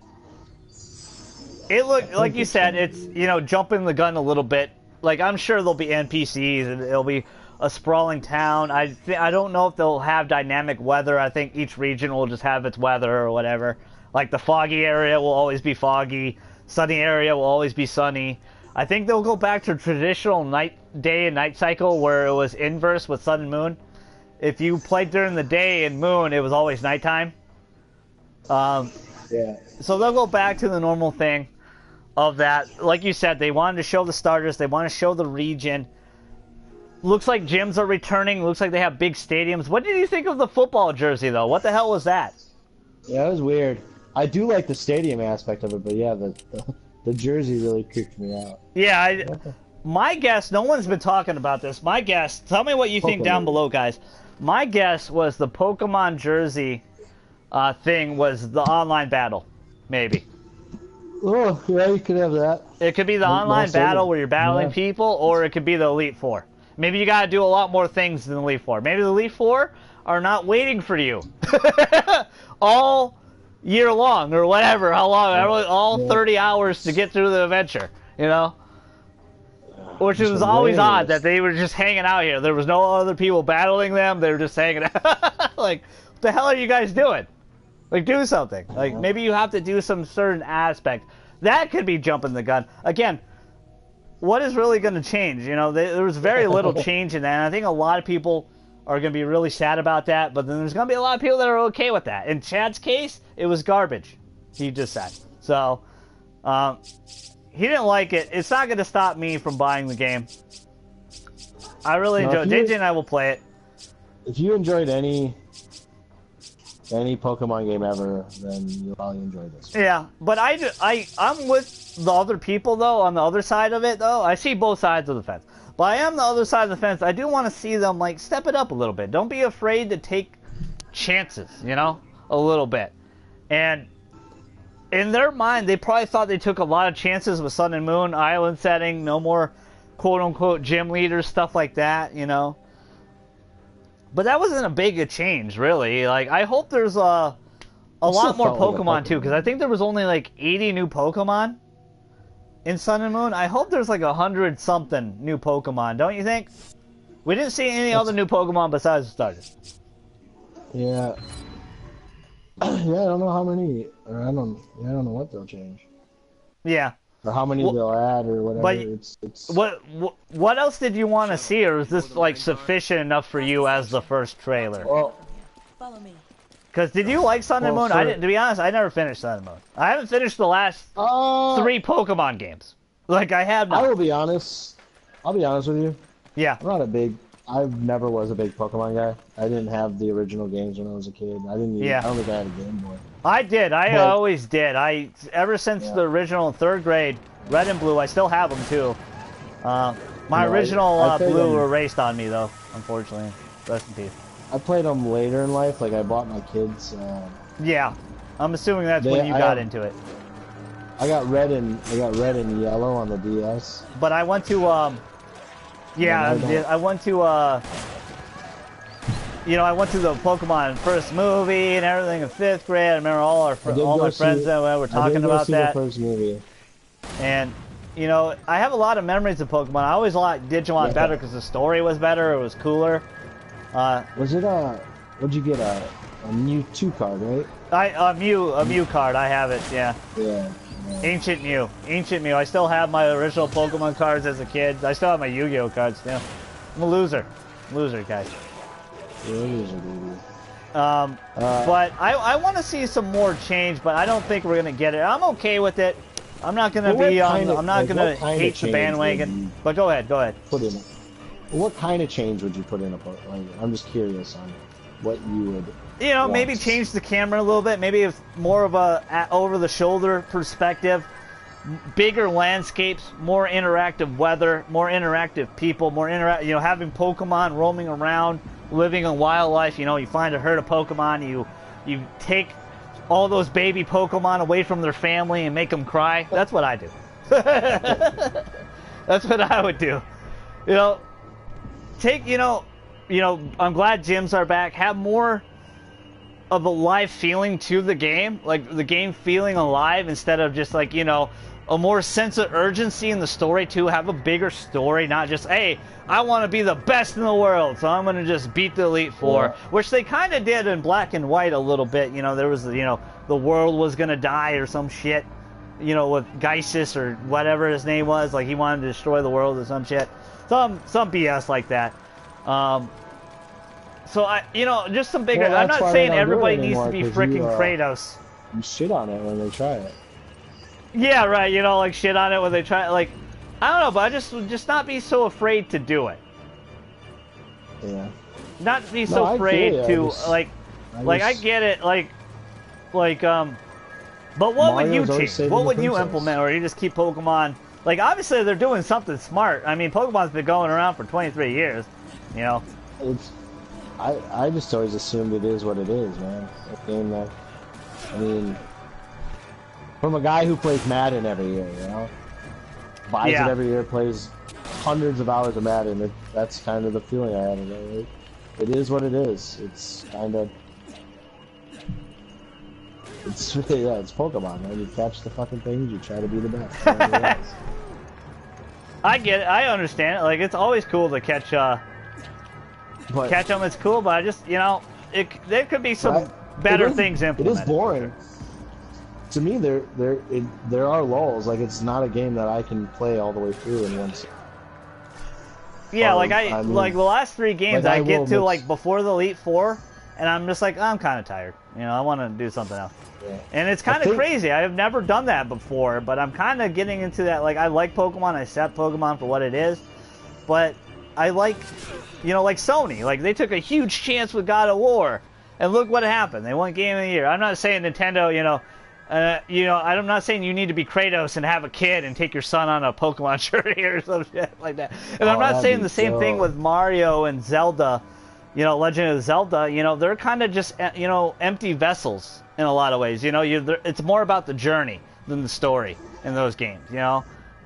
it looked, like you said, it's, you know, jumping the gun a little bit. Like, I'm sure there'll be NPCs and it'll be a sprawling town. I don't know if they'll have dynamic weather. I think each region will just have its weather or whatever. Like, the foggy area will always be foggy. Sunny area will always be sunny. I think they'll go back to traditional day and night cycle where it was inverse with sun and moon. If you played during the day and moon, it was always nighttime. So they'll go back to the normal thing of that. Like you said, they wanted to show the starters. They want to show the region. Looks like gyms are returning. Looks like they have big stadiums. What did you think of the football jersey, though? What the hell was that? Yeah, it was weird. I do like the stadium aspect of it, but yeah, the jersey really creeped me out. Yeah, my guess, no one's been talking about this. My guess, tell me what you think down below, guys. My guess was the Pokemon jersey thing was the online battle, maybe. Oh, yeah, you could have that. It could be the online battle where you're battling people, or it could be the Elite Four. Maybe you gotta do a lot more things than the Elite Four. Maybe the Elite Four are not waiting for you all year long, or whatever, how long, all 30 hours to get through the adventure, you know? Which was always odd that they were just hanging out here. There was no other people battling them. They were just hanging out. Like, what the hell are you guys doing? Like, do something. Like, maybe you have to do some certain aspect. That could be jumping the gun. Again, what is really going to change? You know, there was very little change in that. And I think a lot of people are going to be really sad about that. But then there's going to be a lot of people that are okay with that. In Chad's case, it was garbage. He just said. So, He didn't like it. It's not going to stop me from buying the game. I really enjoy it. JJ and I will play it. If you enjoyed any Pokemon game ever, then you'll probably enjoy this one. Yeah, but I'm with the other people, though, on the other side of it, though. I see both sides of the fence. But I am the other side of the fence. I do want to see them, like, step it up a little bit. Don't be afraid to take chances, you know? A little bit. And in their mind, they probably thought they took a lot of chances with Sun and Moon, island setting, no more quote-unquote gym leaders, stuff like that, you know? But that wasn't a big a change, really. Like, I hope there's a lot more Pokemon, too, because I think there was only, like, 80 new Pokemon in Sun and Moon. I hope there's, like, 100-something new Pokemon, don't you think? We didn't see any other new Pokemon besides the starters. Yeah. Yeah, I don't know how many, or I don't know what they'll change. Yeah. Or how many they'll add, or whatever. But it's... What else did you want to see, or is this like sufficient enough for you as the first trailer? Well, follow me. Because did you like Sun and Moon? I didn't. To be honest, I never finished Sun and Moon. I haven't finished the last 3 Pokemon games. Like I have not. I will be honest. I'll be honest with you. Yeah. I never was a big Pokemon guy. I didn't have the original games when I was a kid. I don't think I had a Game Boy. I did. I always did. Ever since the original in 3rd grade, Red and Blue, I still have them too. My original Blue were erased on me though, unfortunately. Rest in peace. I played them later in life. Like I bought my kids. Yeah, I'm assuming that's when you got into it. I got red and yellow on the DS. But I went to I went to I went to the Pokemon first movie and everything in 5th grade. I remember all my friends that were talking about that. The first movie. And I have a lot of memories of Pokemon. I always liked Digimon better because the story was better. It was cooler. Was it what'd you get a Mewtwo card, right? A Mew card. I have it. Yeah. Yeah. Ancient Mew. I still have my original Pokemon cards as a kid. I still have my Yu-Gi-Oh cards too. I'm a loser. Guys. You're a loser, baby. But I want to see some more change, but I don't think we're gonna get it. I'm okay with it. I'm not gonna I'm not gonna hate the bandwagon. But go ahead. Put in. What kind of change would you put in a Pokemon? Like, I'm just curious on what you would. Maybe change the camera a little bit. Maybe it's more of a over-the-shoulder perspective, bigger landscapes, more interactive weather, more interactive people, having Pokemon roaming around, living in wildlife. You find a herd of Pokemon, you take all those baby Pokemon away from their family and make them cry. That's what I do. That's what I would do. I'm glad gyms are back. Have more of a live feeling to the game, like the game feeling alive instead of just like, a more sense of urgency in the story too. Have a bigger story, not just, hey, I want to be the best in the world, so I'm going to just beat the Elite Four, which they kind of did in Black and White a little bit. There was, the world was going to die or some shit, with Geisis or whatever his name was, like he wanted to destroy the world or some shit. Some BS like that. So just some bigger. I'm not saying everybody needs to be freaking Kratos. You shit on it when they try it. Yeah, right. Like shit on it when they try. Like, I don't know, but I just not be so afraid to do it. Yeah. Not be so afraid to I get it. But what would you change? What would you implement, or you just keep Pokemon? Like, obviously they're doing something smart. I mean, Pokemon's been going around for 23 years. It's. I just always assumed it is what it is, man. A game that, from a guy who plays Madden every year, buys it every year, plays hundreds of hours of Madden. That's kind of the feeling I have of it. It is what it is. It's kind of. It's Pokemon, man. You catch the fucking things, you try to be the best. I get it. I understand it. Like, it's always cool to catch them. It's cool, but I just, there could be some better things implemented. It is boring. To me, there are lulls. Like, it's not a game that I can play all the way through in one. Yeah, like the last 3 games, I get to before the Elite Four, and I'm just like, I'm kind of tired. I want to do something else. And it's kind of crazy. I have never done that before, but I'm kind of getting into that. Like, I like Pokemon. I accept Pokemon for what it is. But I like, like Sony. Like, they took a huge chance with God of War. And look what happened. They won Game of the Year. I'm not saying Nintendo, I'm not saying you need to be Kratos and have a kid and take your son on a Pokemon journey or some shit like that. And I'm not saying the same thing with Mario and Zelda. Legend of Zelda, they're kind of just, empty vessels in a lot of ways. It's more about the journey than the story in those games,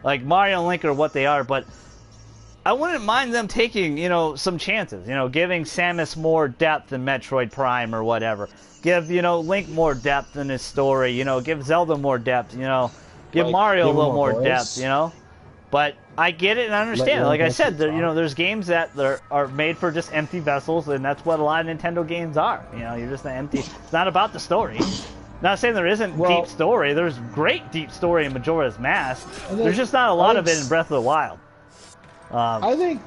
Like Mario and Link are what they are, but I wouldn't mind them taking, some chances, giving Samus more depth in Metroid Prime or whatever. Give, Link more depth in his story, give Zelda more depth, give Mario a little more depth, But I get it and I understand it. Like I said, there's games that are made for just empty vessels, and that's what a lot of Nintendo games are. You're just an empty. It's not about the story. Not saying there isn't deep story. There's great deep story in Majora's Mask. There's just not a lot of it in Breath of the Wild. I think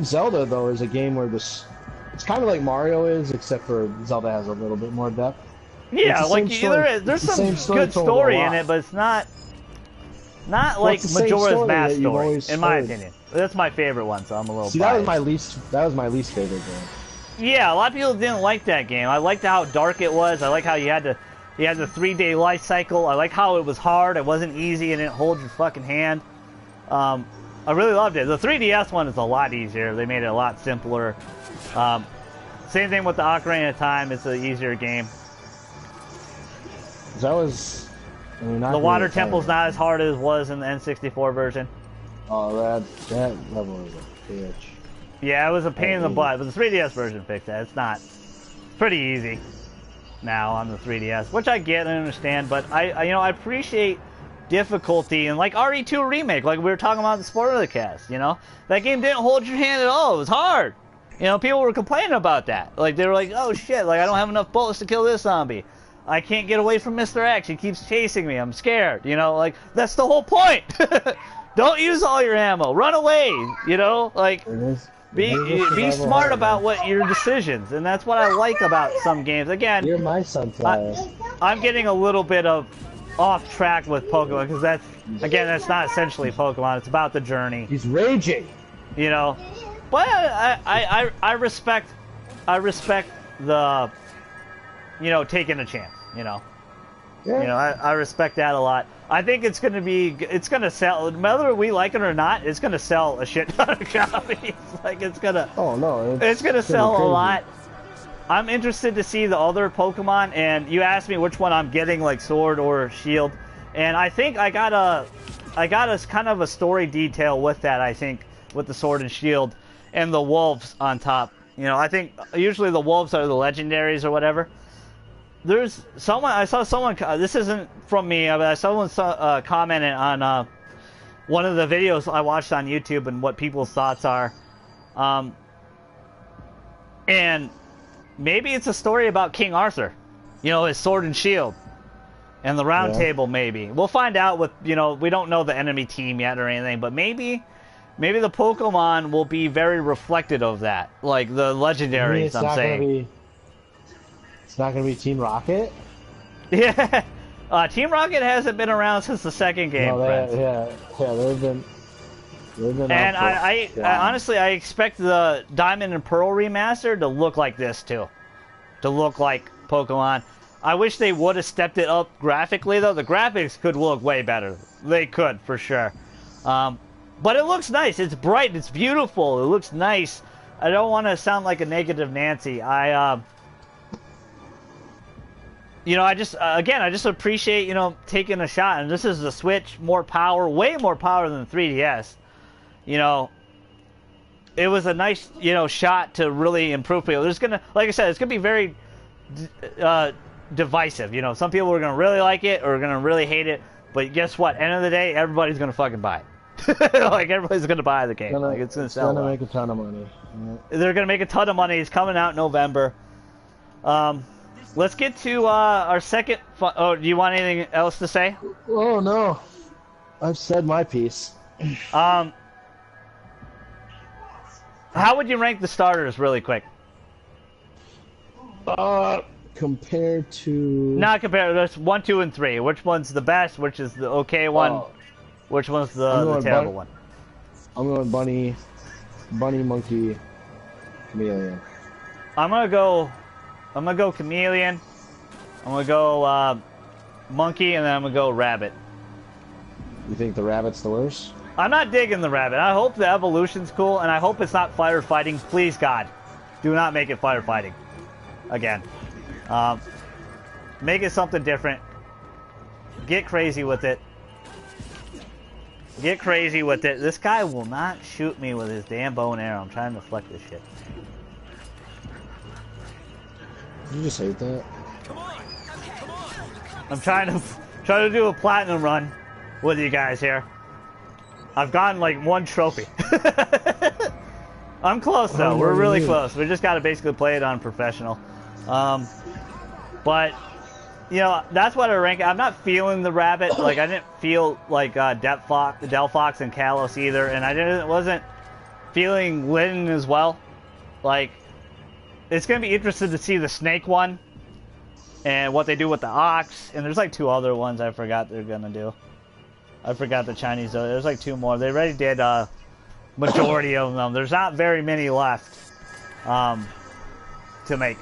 Zelda though is a game where it's kind of like Mario is, except for Zelda has a little bit more depth. Yeah, there's some good story in it, but it's not like Majora's Mask story, in my opinion. That's my favorite one, so I'm a little. See, biased. That was my least favorite game. Yeah, a lot of people didn't like that game. I liked how dark it was. I like how you had the 3-day life cycle. I like how it was hard. It wasn't easy and it didn't hold your fucking hand. I really loved it. The 3DS one is a lot easier. They made it a lot simpler. Same thing with the Ocarina of Time. It's an easier game. That was. The water temple's not as hard as it was in the N64 version. Oh, that level was a bitch. Yeah, it was a pain in the butt, but the 3DS version fixed that. It's pretty easy now on the 3DS, which I get and understand, but I appreciate difficulty, and like RE2 Remake, like we were talking about in the Spoiler Cast, that game didn't hold your hand at all. It was hard. People were complaining about that. Like, they were like, oh shit, like I don't have enough bullets to kill this zombie. I can't get away from Mr. X. He keeps chasing me. I'm scared. Like, that's the whole point. Don't use all your ammo. Run away. Like, be smart about what your decisions. And that's what I like about some games. Again, you're my sunflower. I'm getting a little bit off track with Pokemon because that's not essentially Pokemon. It's about the journey. He's raging. But I respect the taking a chance. Yeah. I respect that a lot. I think it's gonna sell, whether we like it or not. It's gonna sell a shit ton of copies. Like, it's gonna. Oh no! It's gonna sell a lot. I'm interested to see the other Pokemon, and you asked me which one I'm getting, like Sword or Shield, and I think I got a kind of a story detail with that. I think with the Sword and Shield and the wolves on top. I think usually the wolves are the legendaries or whatever. I saw someone, this isn't from me, but someone commented on one of the videos I watched on YouTube and what people's thoughts are. And maybe it's a story about King Arthur, his sword and shield, and the round table maybe. We'll find out with, we don't know the enemy team yet or anything, but maybe the Pokemon will be very reflective of that, like the legendaries, I'm saying. It's not going to be Team Rocket? Yeah. Team Rocket hasn't been around since the second game, friends. They've been and I honestly, I expect the Diamond and Pearl remaster to look like this, too. To look like Pokemon. I wish they would have stepped it up graphically, though. The graphics could look way better. They could, for sure. But it looks nice. It's bright. It's beautiful. It looks nice. I don't want to sound like a negative Nancy. I just appreciate, taking a shot. And this is the Switch, more power, way more power than the 3DS. It was a nice, shot to really improve people. There's gonna, like I said, it's gonna be very divisive. Some people are gonna really like it or are gonna really hate it. But guess what? End of the day, everybody's gonna fucking buy it. Like, everybody's gonna buy the game. It's gonna sell. It's gonna make a ton of money. They're gonna make a ton of money. It's coming out in November. Let's get to our second. Do you want anything else to say? Oh no, I've said my piece. How would you rank the starters, really quick? compared to... Not compared. There's 1, 2, and 3. Which one's the best? Which is the okay one? Oh. Which one's the terrible one? I'm going bunny, monkey, chameleon. I'm gonna go chameleon. I'm gonna go monkey, and then I'm gonna go rabbit. You think the rabbit's the worst? I'm not digging the rabbit. I hope the evolution's cool, and I hope it's not firefighting. Please, God, do not make it firefighting again. Make it something different. Get crazy with it. Get crazy with it. This guy will not shoot me with his damn bow and arrow. I'm trying to deflect this shit. You just hate that? I'm trying to do a platinum run with you guys here. I've gotten like 1 trophy. I'm close though. We're really close. We just got to basically play it on professional. But you know, that's what I rank. I'm not feeling the rabbit. Like I didn't feel like Delphox and Kalos either, and I wasn't feeling Lyn as well. Like it's gonna be interesting to see the snake one and what they do with the ox. And there's like 2 other ones I forgot they're gonna do. I forgot the Chinese though. There's like 2 more. They already did majority of them. There's not very many left to make.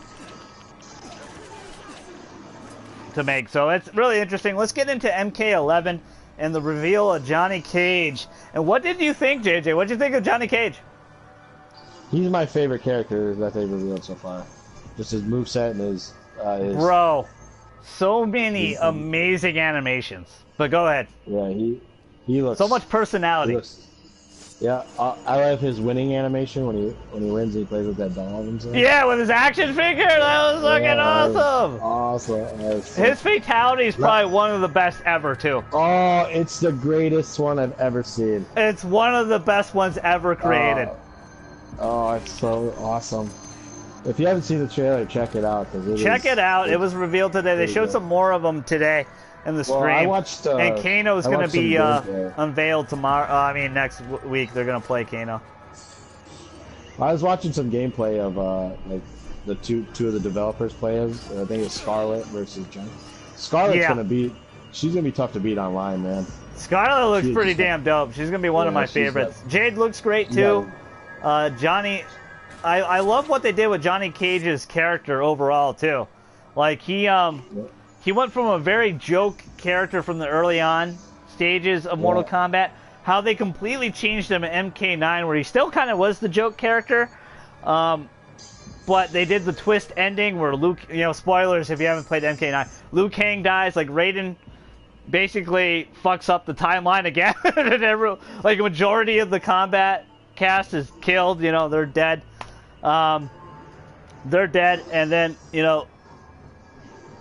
So it's really interesting. Let's get into MK11 and the reveal of Johnny Cage. And what did you think, JJ? What did you think of Johnny Cage? He's my favorite character that they've revealed so far. Just his moveset and his Bro, so many amazing animations. But go ahead. Yeah, he looks... So much personality. Yeah, I love his winning animation when he wins. He plays with that dog and stuff. Yeah, with his action figure, that was fucking awesome. Awesome. His fatality is probably one of the best ever too. Oh, it's the greatest one I've ever seen. It's one of the best ones ever created. Oh, it's so awesome. If you haven't seen the trailer, check it out. Check it out. It was revealed today. They showed some more of them today in the stream. I watched, and Kano's going to be unveiled tomorrow. Next week they're going to play Kano. I was watching some gameplay of like the two of the developers play as. I think it's Scarlet versus John. Scarlet's going to beat. She's going to be tough to beat online, man. Scarlet looks pretty damn dope. She's going to be one of my favorites. Jade looks great too. Yeah. Johnny, I love what they did with Johnny Cage's character overall too. Like he went from a very joke character from the early on stages of Mortal Kombat, how they completely changed him in MK9, where he still kind of was the joke character, but they did the twist ending where Luke, spoilers if you haven't played MK9, Liu Kang dies, like Raiden basically fucks up the timeline again, and like a majority of the combat cast is killed, they're dead. They're dead, and then,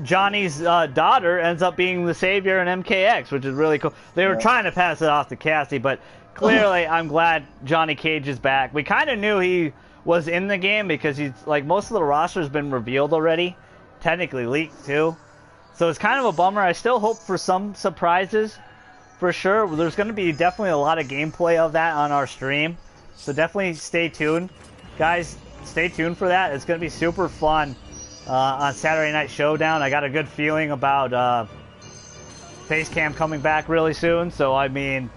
Johnny's daughter ends up being the savior in MKX, which is really cool. They were trying to pass it off to Cassie, but clearly I'm glad Johnny Cage is back. We kind of knew he was in the game because he's like most of the roster has been revealed already, technically leaked too. So it's kind of a bummer. I still hope for some surprises for sure. There's going to be definitely a lot of gameplay of that on our stream. So definitely stay tuned. Guys, stay tuned for that. It's going to be super fun. On Saturday Night Showdown, I got a good feeling about Facecam coming back really soon. So I mean,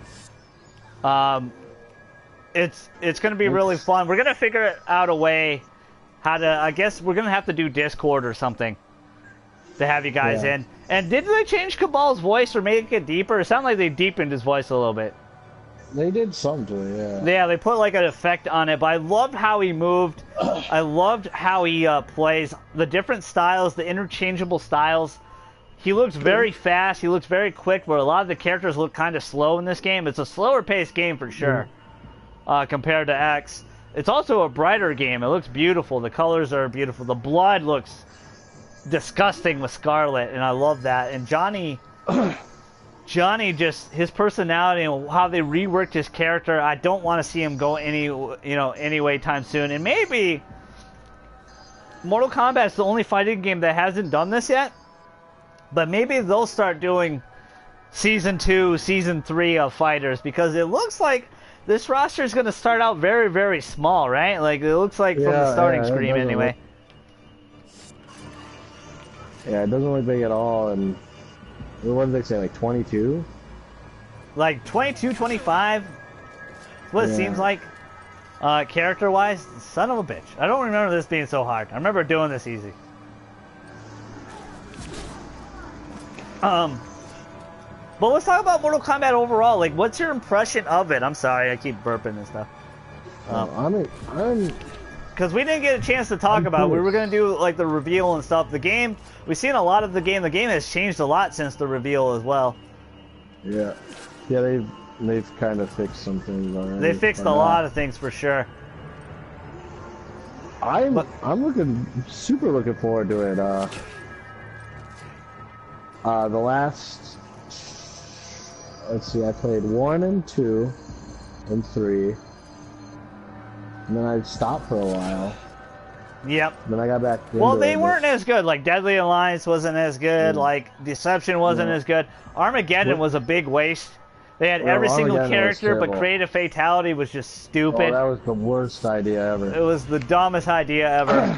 it's going to be really fun. We're going to figure out a way how to. I guess we're going to have to do Discord or something to have you guys in. And did they change Cabal's voice or make it deeper? It sounded like they deepened his voice a little bit. They did something to it, yeah. Yeah, they put like an effect on it, but I loved how he moved. I loved how he plays. The different styles, the interchangeable styles. He looks very fast. He looks very quick, where a lot of the characters look kind of slow in this game. It's a slower paced game for sure compared to X. It's also a brighter game. It looks beautiful. The colors are beautiful. The blood looks disgusting with Scarlet, and I love that. And Johnny just, his personality and how they reworked his character, I don't want to see him go any way time soon. And maybe Mortal Kombat is the only fighting game that hasn't done this yet, but maybe they'll start doing Season 2, Season 3 of fighters, because it looks like this roster is going to start out very, very small, right? Like, it looks like from the starting screen anyway. Yeah, it doesn't look big at all, and what did they say, like 22? Like 22, 25. What it Yeah. seems like. Character-wise, son of a bitch. I don't remember this being so hard. I remember doing this easy. But let's talk about Mortal Kombat overall. Like, what's your impression of it? I'm sorry, I keep burping and stuff. I'm Because we didn't get a chance to talk about it. We were going to do, like, the reveal and stuff. The game, we've seen a lot of the game. The game has changed a lot since the reveal as well. Yeah. Yeah, they've kind of fixed some things already. They fixed a lot of things for sure. I'm super looking forward to it. The last, let's see, I played 1 and 2 and 3, and then I stopped for a while. Yep. Then I got back. Well, they weren't as good. Like, Deadly Alliance wasn't as good. Yeah. Like, Deception wasn't as good. Armageddon was a big waste. They had every single character, but Creative Fatality was just stupid. Oh, that was the worst idea ever. It was the dumbest idea ever.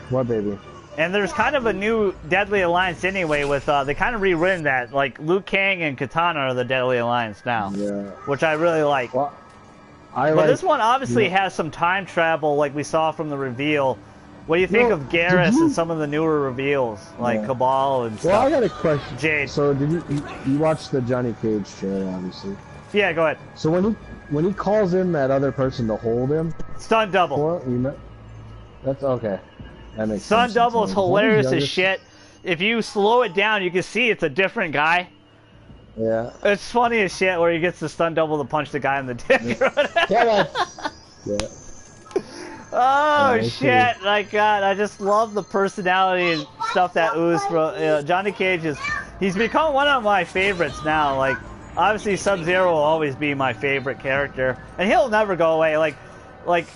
What, baby? And there's kind of a new Deadly Alliance anyway with, they kind of rewritten that. Like, Liu Kang and Katana are the Deadly Alliance now. Yeah. Which I really like. Well, but this one obviously has some time travel like we saw from the reveal. What do you think of Garrus and some of the newer reveals, like Cabal and stuff? Well, I got a question. Jade. So, did you watched the Johnny Cage trailer, obviously? Yeah, go ahead. So when he calls in that other person to hold him, Stunt double. That's okay. That makes Stunt sense. double is hilarious as shit. If you slow it down, you can see it's a different guy. Yeah. It's funny as shit where he gets the stunt double to punch the guy in the dick. Yeah. Oh shit! My God, I just love the personality and stuff that oozes from Johnny Cage. He's become one of my favorites now. Like, obviously Sub-Zero will always be my favorite character, and he'll never go away. Like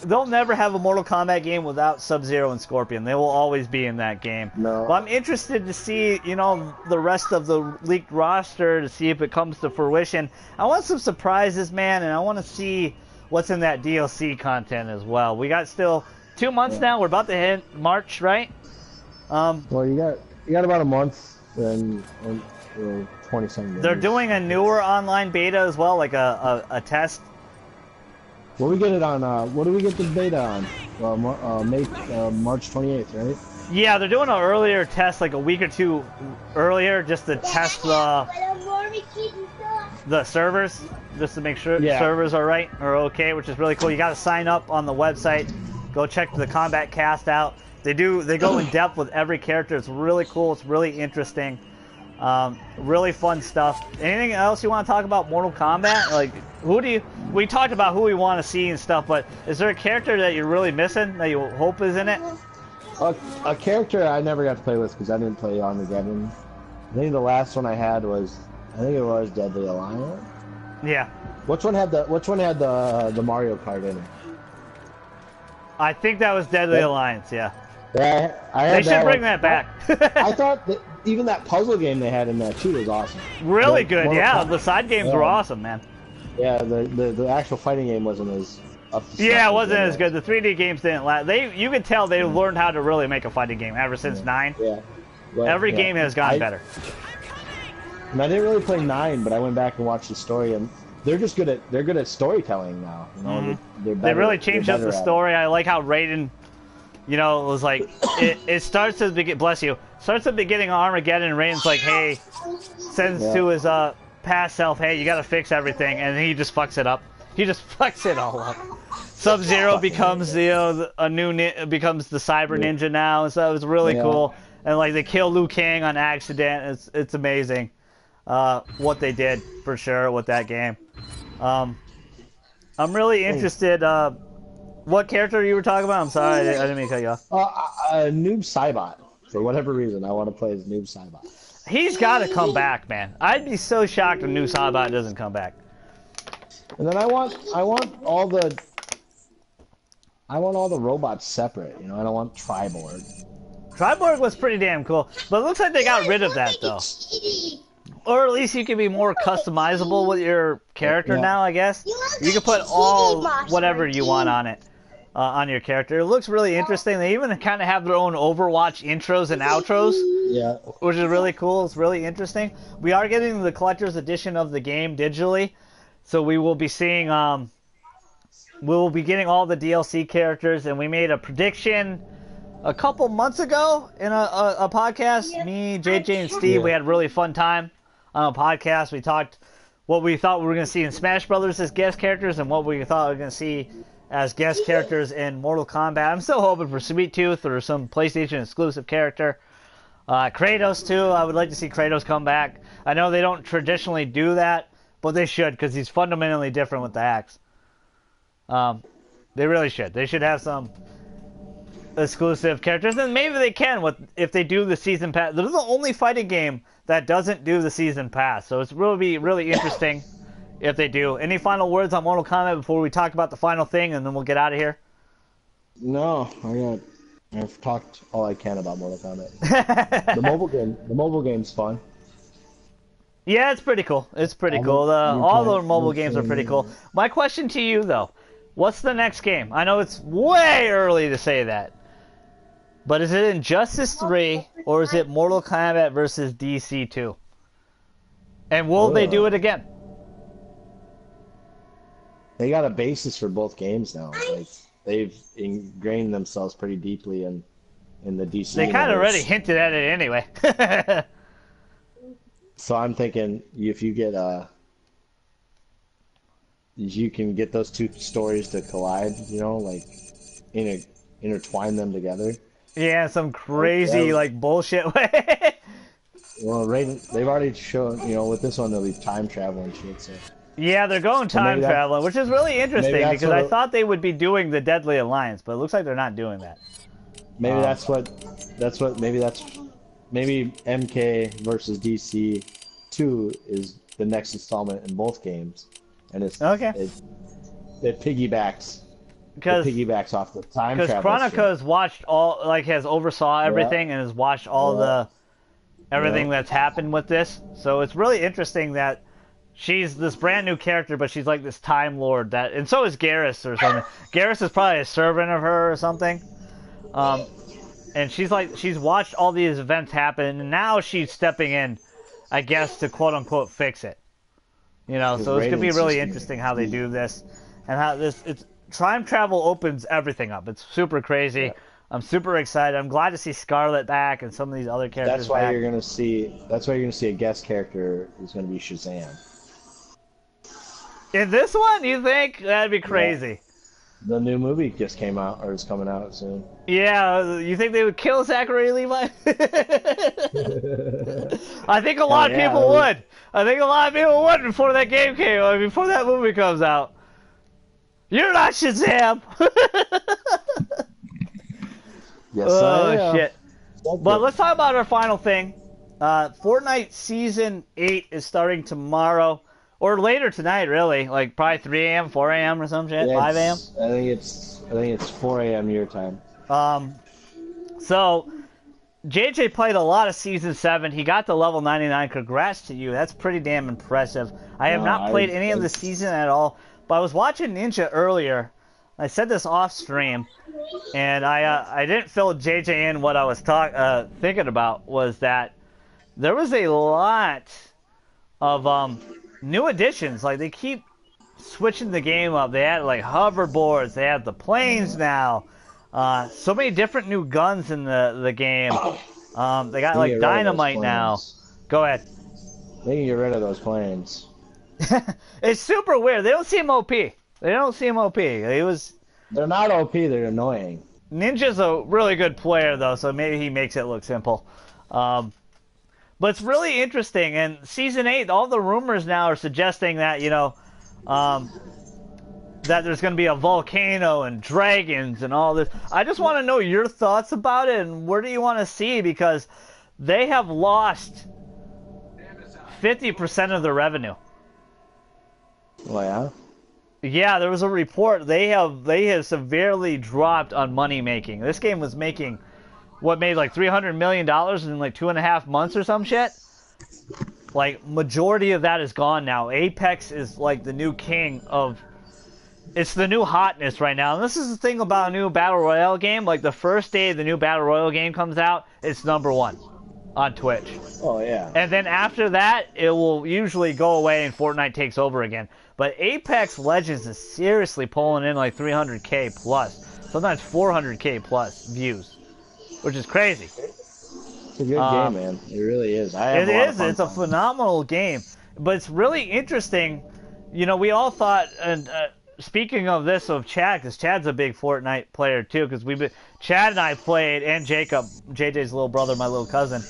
they'll never have a Mortal Kombat game without Sub-Zero and Scorpion. They will always be in that game. No. But I'm interested to see, you know, the rest of the leaked roster to see if it comes to fruition. I want some surprises, man, and I want to see what's in that DLC content as well. We got still 2 months now. We're about to hit March, right? Well, you got about a month and 20-something days. They're doing a newer online beta as well, like a test. Well, we get it on. What do we get the beta on? March 28th, right? Yeah, they're doing an earlier test, like a week or two earlier, just to test the servers, just to make sure the servers are right or okay, which is really cool. You got to sign up on the website. Go check the Combat Cast out. They go in depth with every character. It's really cool. It's really interesting. Really fun stuff. Anything else you want to talk about Mortal Kombat? Like, we talked about who we want to see and stuff, but is there a character that you're really missing that you hope is in it? A character I never got to play with because I didn't play Armageddon. I think the last one I had was, Deadly Alliance. Yeah. Which one had the Mario Kart in it? I think that was Deadly Alliance, yeah. Yeah, they should bring that back. I thought that even that puzzle game they had in that too was awesome. Really good, yeah. The side games were awesome, man. Yeah, the actual fighting game wasn't as up to it wasn't as good. The 3D games didn't last. You could tell they learned how to really make a fighting game ever since 9. Yeah. Well, every game has gotten better. And I didn't really play 9, but I went back and watched the story, and they're good at storytelling now. You know, they really changed up the story. I like how Raiden, you know, was like it starts at the beginning. Bless you. Starts at the beginning of Armageddon, and Raiden's like, hey, sends to his past self, hey, you got to fix everything, and he just fucks it up. He just fucks it all up. Sub-Zero becomes becomes the Cyber Ninja now, and so it was really cool. And like they kill Liu Kang on accident. It's amazing what they did for sure with that game. I'm really interested. What character you were talking about? I'm sorry, I didn't mean to cut you off. Noob Saibot. For whatever reason, I want to play as Noob Saibot. He's got to come back, man. I'd be so shocked if Noob Saibot doesn't come back. And then I want all the robots separate. You know, I don't want Triborg. Triborg was pretty damn cool, but it looks like they got rid of that though. Or at least you can be more customizable with your character now, I guess. You can put all whatever you want on it. on your character. It looks really interesting. They even kind of have their own Overwatch intros and outros, Yeah. which is really cool. It's really interesting. We are getting the collector's edition of the game digitally, so we will be seeing we will be getting all the DLC characters, and we made a prediction a couple months ago in a podcast. Me, JJ, and Steve, we had a really fun time on a podcast. We talked what we thought we were going to see in Smash Brothers as guest characters and what we thought we were going to see as guest characters in Mortal Kombat. I'm still hoping for Sweet Tooth or some PlayStation exclusive character. Kratos too. I would like to see Kratos come back. I know they don't traditionally do that, but they should, because he's fundamentally different with the axe. They really should. They should have some exclusive characters, and maybe they can if they do the season pass. This is the only fighting game that doesn't do the season pass, so it's really interesting if they do. Any final words on Mortal Kombat before we talk about the final thing, and then we'll get out of here? No, I've talked all I can about Mortal Kombat. The mobile game's fun. Yeah, it's pretty cool. It's pretty cool. All the mobile games are pretty cool. My question to you, though, what's the next game? I know it's way early to say that, but is it Injustice 3 or is it Mortal Kombat versus DC 2? And will they do it again? They got a basis for both games now. Like, they've ingrained themselves pretty deeply in the DC. They kind of already hinted at it anyway. So I'm thinking if you get you can get those two stories to collide, like intertwine them together. Yeah, some crazy bullshit way. Well, they've already shown, with this one they'll be time traveling shit. So. Yeah, they're going time traveling, which is really interesting because I thought they would be doing the Deadly Alliance, but it looks like they're not doing that. Maybe maybe MK versus DC 2 is the next installment in both games, and it piggybacks. It piggybacks off the time travel. Because Chronica's watched has oversaw everything and has watched all everything that's happened with this. So it's really interesting that she's this brand new character, but she's like this Time Lord and so is Garrus or something. Garrus is probably a servant of her or something. And she's watched all these events happen, and now she's stepping in, I guess, to quote unquote fix it. So it's gonna be really interesting how they do this, and how time travel opens everything up. It's super crazy. Yeah. I'm super excited. I'm glad to see Scarlet back and some of these other characters. That's why you're gonna see a guest character who's gonna be Shazam. In this one, you think? That'd be crazy. Yeah. The new movie just came out, or is coming out soon. Yeah, you think they would kill Zachary Levi? I think a lot of people would. I think a lot of people would before that game came out, before that movie comes out. You're not Shazam! Yes, oh, shit. But let's talk about our final thing. Fortnite Season 8 is starting tomorrow. Or later tonight, really, like probably 3 a.m., 4 a.m. or some shit, 5 a.m. I think it's 4 a.m. your time. So JJ played a lot of Season 7. He got to level 99. Congrats to you. That's pretty damn impressive. I have not played any of the season at all, but I was watching Ninja earlier. I said this off stream, and I didn't fill JJ in. What I was thinking about was that there was a lot of new additions. Like, they keep switching the game up. They had hoverboards. They have the planes now. So many different new guns in the game. They got dynamite now. Go ahead. They can get rid of those planes. It's super weird. They don't seem OP. They're not OP. They're annoying. Ninja's a really good player though, so maybe he makes it look simple. But it's really interesting, and Season 8, all the rumors now are suggesting that, that there's going to be a volcano and dragons and all this. I just want to know your thoughts about it, and where do you want to see, because they have lost 50% of their revenue. Oh, yeah? Yeah, there was a report. They have severely dropped on money making. This game was making... made $300 million in 2.5 months or some shit? Majority of that is gone now. Apex is the new king of it's the new hotness right now. And this is the thing about a new Battle Royale game. Like, the first day the new Battle Royale game comes out, it's #1 on Twitch. Oh, yeah. And then after that, it will usually go away and Fortnite takes over again. But Apex Legends is seriously pulling in like 300K plus. Sometimes 400K plus views. Which is crazy. It's a good game, man. It really is. It is. It's a phenomenal game. But it's really interesting. You know, we all thought, and speaking of this, of Chad, because Chad's a big Fortnite player too, because Chad and I played, and Jacob, JJ's little brother, my little cousin,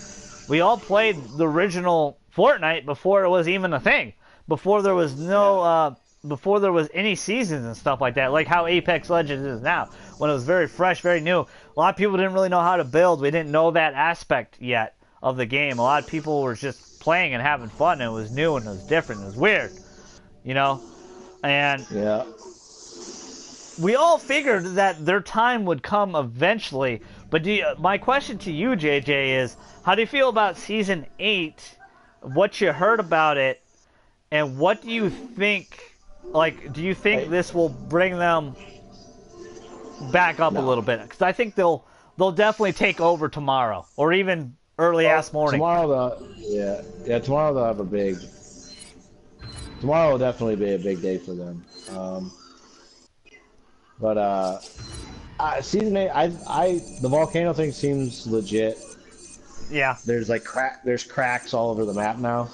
we all played the original Fortnite before it was even a thing. Before there was before there was any seasons and stuff like that, like how Apex Legends is now, when it was very fresh, very new. A lot of people didn't really know how to build. We didn't know that aspect yet of the game. A lot of people were just playing and having fun, and it was new and it was different. It was weird, you know? And yeah, we all figured that their time would come eventually. But my question to you, JJ, is how do you feel about Season 8, what you heard about it, and what do you think, like, do you think this will bring them back up a little bit? Because I think they'll definitely take over tomorrow, or even early-ass morning. Tomorrow they'll have a big... Tomorrow will definitely be a big day for them. Season 8, the volcano thing seems legit. Yeah. There's like there's cracks all over the map now.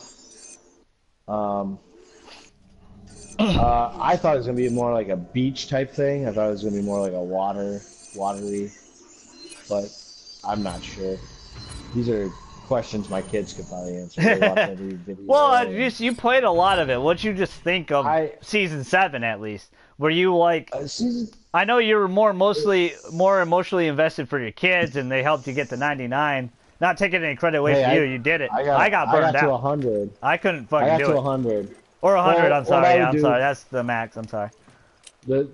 I thought it was gonna be more like a beach type thing. I thought it was gonna be more like a watery, but I'm not sure. These are questions my kids could probably answer. They watch every video. Well, you played a lot of it. What you just think of Season 7 at least? Were you like? I know you were more emotionally invested for your kids, and they helped you get to 99. Not taking any credit away from you, you did it. I got burned out. I got to 100. I couldn't fucking do it. I got to 100. Or 100. I'm sorry. I'm sorry. That's the max. I'm sorry. The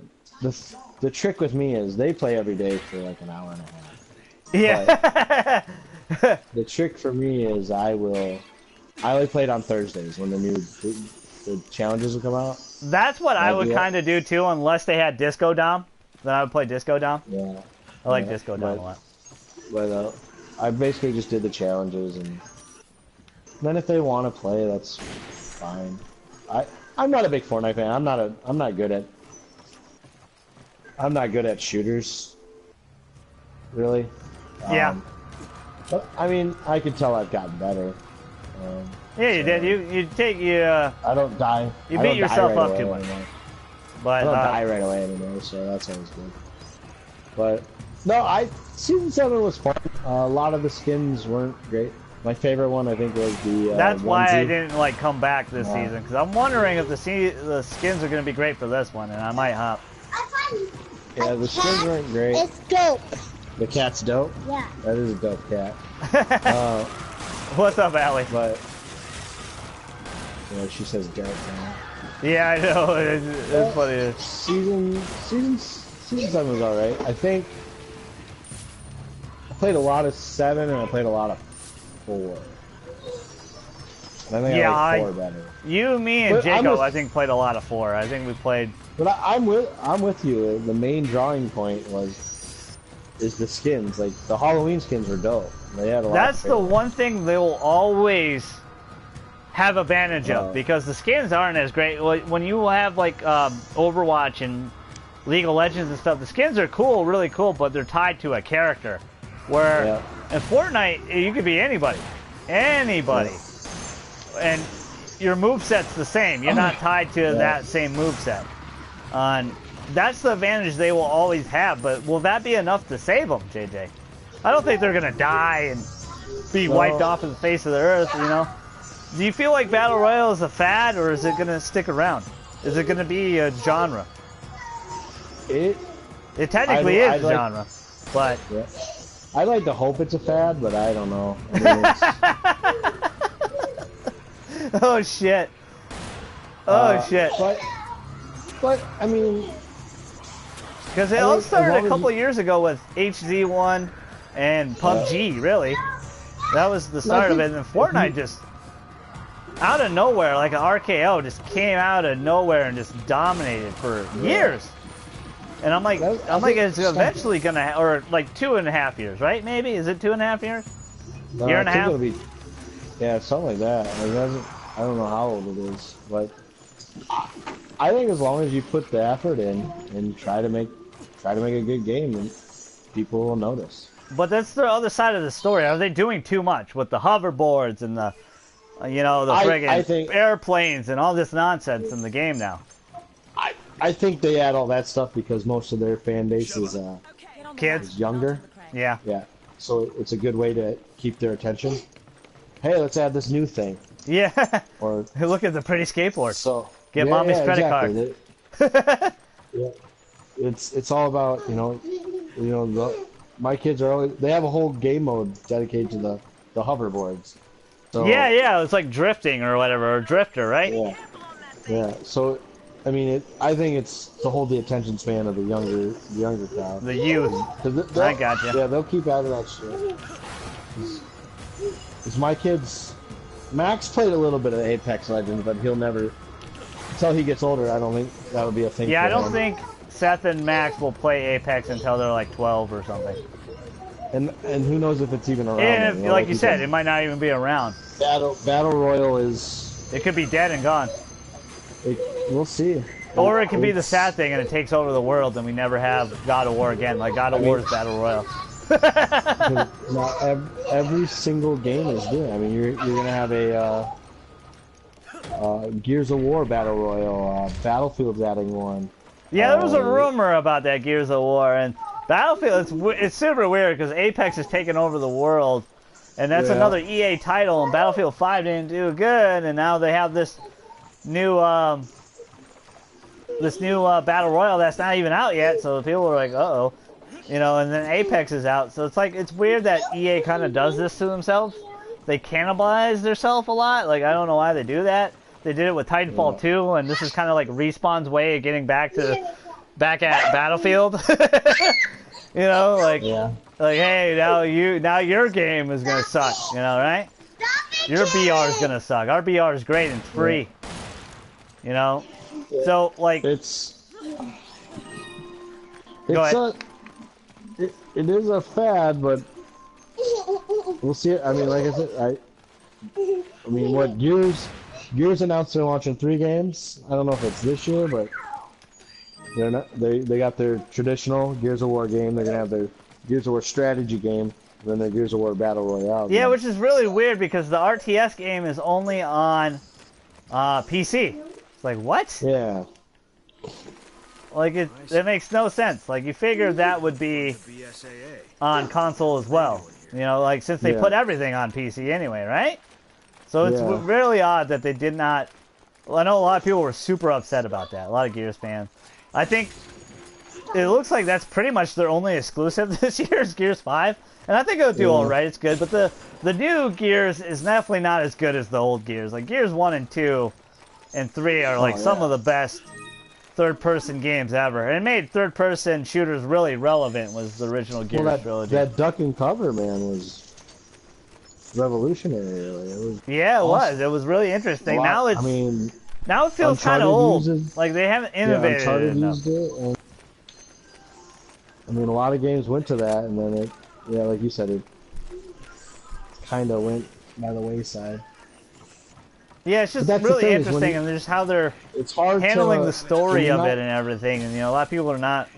trick with me is they play every day for like an hour and a half. Yeah. The trick for me is I only play it on Thursdays when the challenges will come out. That's what I would kind of do too, unless they had Disco Dom. Then I would play Disco Dom. Yeah. I like Disco Dom a lot. But I basically just did the challenges, and then if they want to play, that's fine. I'm not a big Fortnite fan. I'm not good at shooters. Really. Yeah. But I mean, I could tell I've gotten better. Yeah, you did. I don't die. You beat yourself up too much. But I don't die right away anymore, so that's always good. But no, Season 7 was fun. A lot of the skins weren't great. My favorite one, I think, was the. That's why I didn't come back this season, because I'm wondering if the skins are going to be great for this one, and I might hop. Yeah, the skins weren't great. It's dope. The cat's dope? Yeah. That is a dope cat. What's up, Allie? But, she says dope now. Yeah, I know. It's funny. Season 7 was alright. I think I played a lot of 7 and I played a lot of 4. And I think I like 4 better. You, me, and Jacob, I think, played a lot of 4. I think we played... But I'm with you. The main drawing point is the skins. Like, the Halloween skins were dope. They had a lot. That's the one thing they will always have advantage of, because the skins aren't as great. When you have like Overwatch and League of Legends and stuff, the skins are cool, really cool, but they're tied to a character. Where in Fortnite, you could be anybody, and your moveset's the same. You're not tied to that same moveset. That's the advantage they will always have, but will that be enough to save them, JJ? I don't think they're gonna die and be wiped off of the face of the earth, you know? Do you feel like Battle Royale is a fad, or is it gonna stick around? Is it gonna be a genre? It technically is a genre, but... Yeah. I'd like to hope it's a fad, but I don't know. I mean, oh, shit. Oh, shit. But, I mean... Because it all started a couple of years ago with HZ1 and PUBG, really. That was the start of it, and then Fortnite just out of nowhere, like an RKO just came out of nowhere and just dominated for years. And I'm like, it's eventually gonna, or like 2.5 years, right? Maybe is it 2.5 years? No, Year and a half? It'll be, yeah, something like that. I don't know how old it is, but I think as long as you put the effort in and try to make a good game, then people will notice. But that's the other side of the story. Are they doing too much with the hoverboards and the, you know, the friggin' airplanes and all this nonsense in the game now? I think they add all that stuff because most of their fan base is Kids? is younger. Yeah. Yeah. So it's a good way to keep their attention. Hey, let's add this new thing. Yeah. Or hey, look at the pretty skateboard. So get mommy's credit card. Yeah. It's all about, my kids are always, they have a whole game mode dedicated to the hoverboards. So, yeah, it's like drifting or whatever, or drifter, right? Yeah. So, I mean, I think it's to hold the attention span of the younger crowd. The youth. I gotcha. Yeah, they'll keep adding that shit. Cause my kids, Max played a little bit of Apex Legends, but he'll never, until he gets older, I don't think that'll be a thing. Yeah, for I don't him. think Seth and Max will play Apex until they're like 12 or something. And who knows if it's even around. And if, like you said, it might not even be around. Battle Royale is. It could be dead and gone. We'll see. Or it could be the sad thing and it takes over the world and we never have God of War again. Like God of War's Battle Royale. Now every single game is doing. I mean, you're gonna have a Gears of War Battle Royale. Battlefield's adding one. Yeah, there was a rumor about that Gears of War, and Battlefield. It's super weird because Apex is taking over the world, and that's another EA title. And Battlefield 5 didn't do good, and now they have this new Battle Royale that's not even out yet. So people are like, uh-oh. And then Apex is out, so it's weird that EA kind of does this to themselves. They cannibalize themselves a lot. Like, I don't know why they do that. They did it with Titanfall 2, and this is kind of like Respawn's way of getting back at Battlefield. Like hey, now your game is gonna suck, right? Your BR is gonna suck. Our BR is great and free. So like it is a fad, but we'll see it. I mean, like I said, I mean, what Gears announced they're launching 3 games. I don't know if it's this year, but they're not. They got their traditional Gears of War game. They're gonna have their Gears of War strategy game, then their Gears of War Battle Royale game. Yeah, which is really weird because the RTS game is only on PC. It's like what? Yeah. Like it makes no sense. Like you figure that would be on console as well. Like since they put everything on PC anyway, right? So it's really odd that they did not. Well, I know a lot of people were super upset about that. A lot of Gears fans. I think it looks like that's pretty much their only exclusive this year is Gears 5, and I think it'll do all right. It's good, but the new Gears is definitely not as good as the old Gears. Like Gears 1 and 2 and 3 are like some of the best third-person games ever. And it made third-person shooters really relevant. Was the original Gears trilogy. That duck and cover, man, was revolutionary. Really. It was awesome. It was really interesting. Now now it feels kind of old. Like they haven't innovated enough. Used it, and, I mean, a lot of games went to that, and then like you said, it kind of went by the wayside. Yeah, it's just really interesting, and just how they're handling the story of it and everything. And a lot of people are not